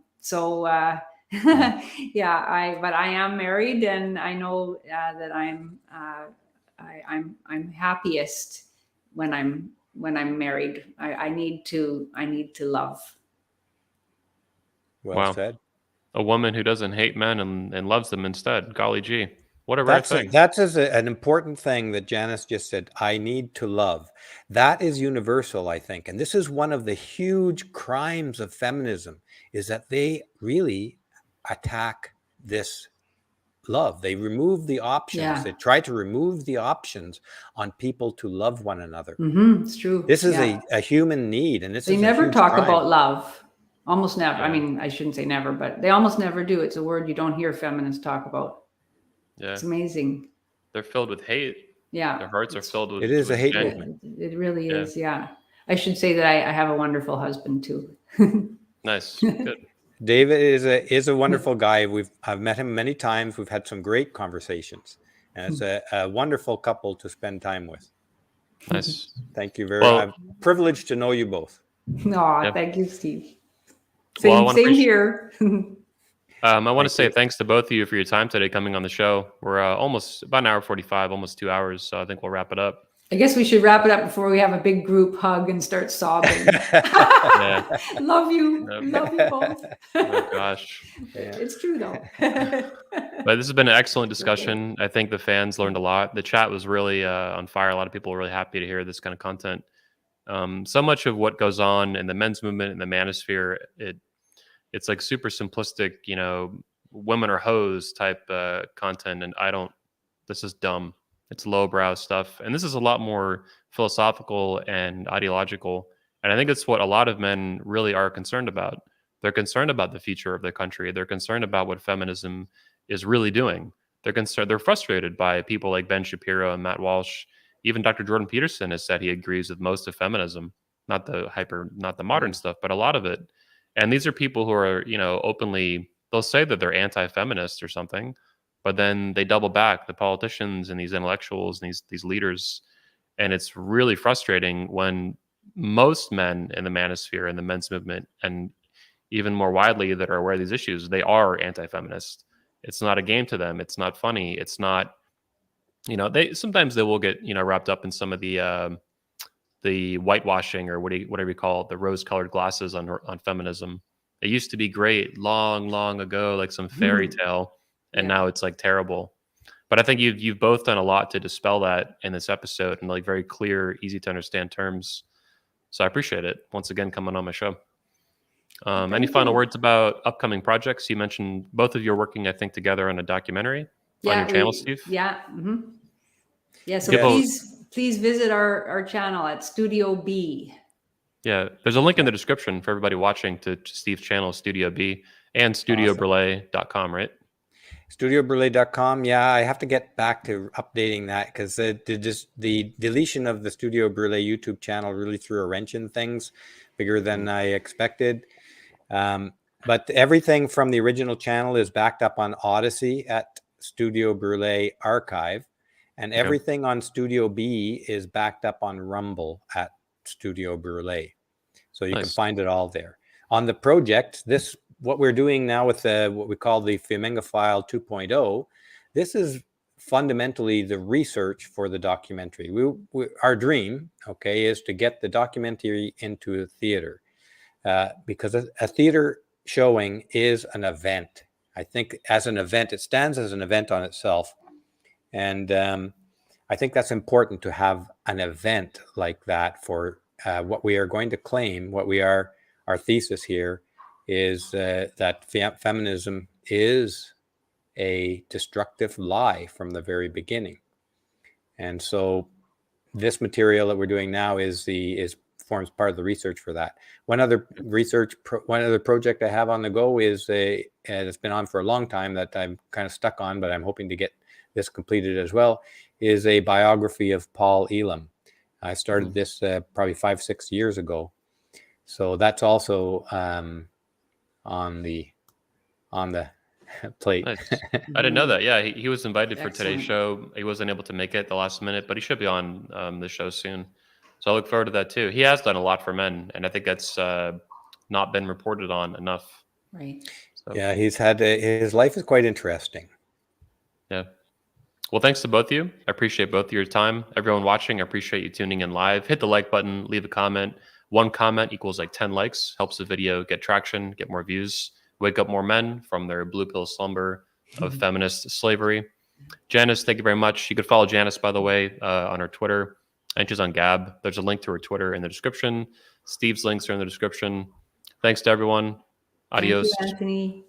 but I am married, and I know that I'm happiest when I'm married. I need to love. Well said. A woman who doesn't hate men and loves them instead. Golly gee, what a rare thing. That's an important thing that Janice just said. I need to love. That is universal, I think, and this is one of the huge crimes of feminism: is that they really attack this love. They remove the options. Yeah. They try to remove the options on people to love one another. It's true. This is a human need, and they never talk about love. Almost never. I mean, I shouldn't say never, but they almost never do. It's a word you don't hear feminists talk about. Yeah, it's amazing. They're filled with hate. Yeah, their hearts are filled with. It is a hate movement. It really is. Yeah, I should say that I have a wonderful husband too. Nice. Good. David is a wonderful guy. I've met him many times. We've had some great conversations, and it's a wonderful couple to spend time with. Nice. Thank you very much. I'm privileged to know you both. No, thank you, Steve. Same here. I want to say thanks to both of you for your time today coming on the show. We're almost about an hour 45, almost 2 hours. So I think we'll wrap it up. I guess we should wrap it up before we have a big group hug and start sobbing. Love you. Love you both. Oh, gosh. It's true, though. But this has been an excellent discussion. I think the fans learned a lot. The chat was really on fire. A lot of people were really happy to hear this kind of content. So much of what goes on in the men's movement and the manosphere, it's like super simplistic, women are hoes type content. And this is dumb. It's lowbrow stuff. And this is a lot more philosophical and ideological. And I think it's what a lot of men really are concerned about. They're concerned about the future of their country. They're concerned about what feminism is really doing. They're concerned. They're frustrated by people like Ben Shapiro and Matt Walsh. Even Dr. Jordan Peterson has said he agrees with most of feminism, not the modern stuff, but a lot of it. And these are people who are, openly, they'll say that they're anti-feminist or something, but then they double back, the politicians and these intellectuals and these leaders. And it's really frustrating when most men in the manosphere and the men's movement, and even more widely that are aware of these issues, they are anti-feminist. It's not a game to them. It's not funny. It's not, they sometimes they will get, wrapped up in some of the whitewashing or whatever you call it, the rose-colored glasses on feminism. It used to be great long, long ago, like some fairy tale, and now it's like terrible. But I think you've both done a lot to dispel that in this episode in like very clear, easy to understand terms. So I appreciate it once again coming on my show. Any final words about upcoming projects? You mentioned both of you are working, I think, together on a documentary on your channel, Steve. Yeah. Yeah. So please visit our channel at Studio B. Yeah, there's a link in the description for everybody watching to Steve's channel, Studio B, and studiobrule.com, right? Studiobrule.com. Yeah, I have to get back to updating that because the deletion of the Studio Brule YouTube channel really threw a wrench in things, bigger than I expected. But everything from the original channel is backed up on Odyssey at Studio Brule Archive, and everything on Studio B is backed up on Rumble at Studio Brule. So you can find it all there. On the project, what we're doing now with what we call the Fiamengo file 2.0, this is fundamentally the research for the documentary. Our dream, is to get the documentary into a theater, because a theater showing is an event. I think as an event, it stands as an event on itself. And I think that's important to have an event like that for what we are going to claim, our thesis here is that feminism is a destructive lie from the very beginning. And so this material that we're doing now forms part of the research for that. One other project I have on the go is it's been on for a long time that I'm kind of stuck on, but I'm hoping to get this completed as well, is a biography of Paul Elam. I started this probably 5-6 years ago. So that's also on the plate. Nice. I didn't know that. Yeah, he was invited for today's show. He wasn't able to make it the last minute, but he should be on the show soon. So I look forward to that too. He has done a lot for men, and I think that's not been reported on enough. Right. So. Yeah, he's had his life is quite interesting. Yeah. Well, thanks to both of you. I appreciate both of your time. Everyone watching, I appreciate you tuning in live. Hit the like button, leave a comment. 1 comment equals like 10 likes, helps the video get traction, get more views, wake up more men from their blue pill slumber of feminist slavery. Janice, thank you very much. You could follow Janice, by the way, on her Twitter, and she's on Gab. There's a link to her Twitter in the description. Steve's links are in the description. Thanks to everyone. Adios. Thank you, Anthony.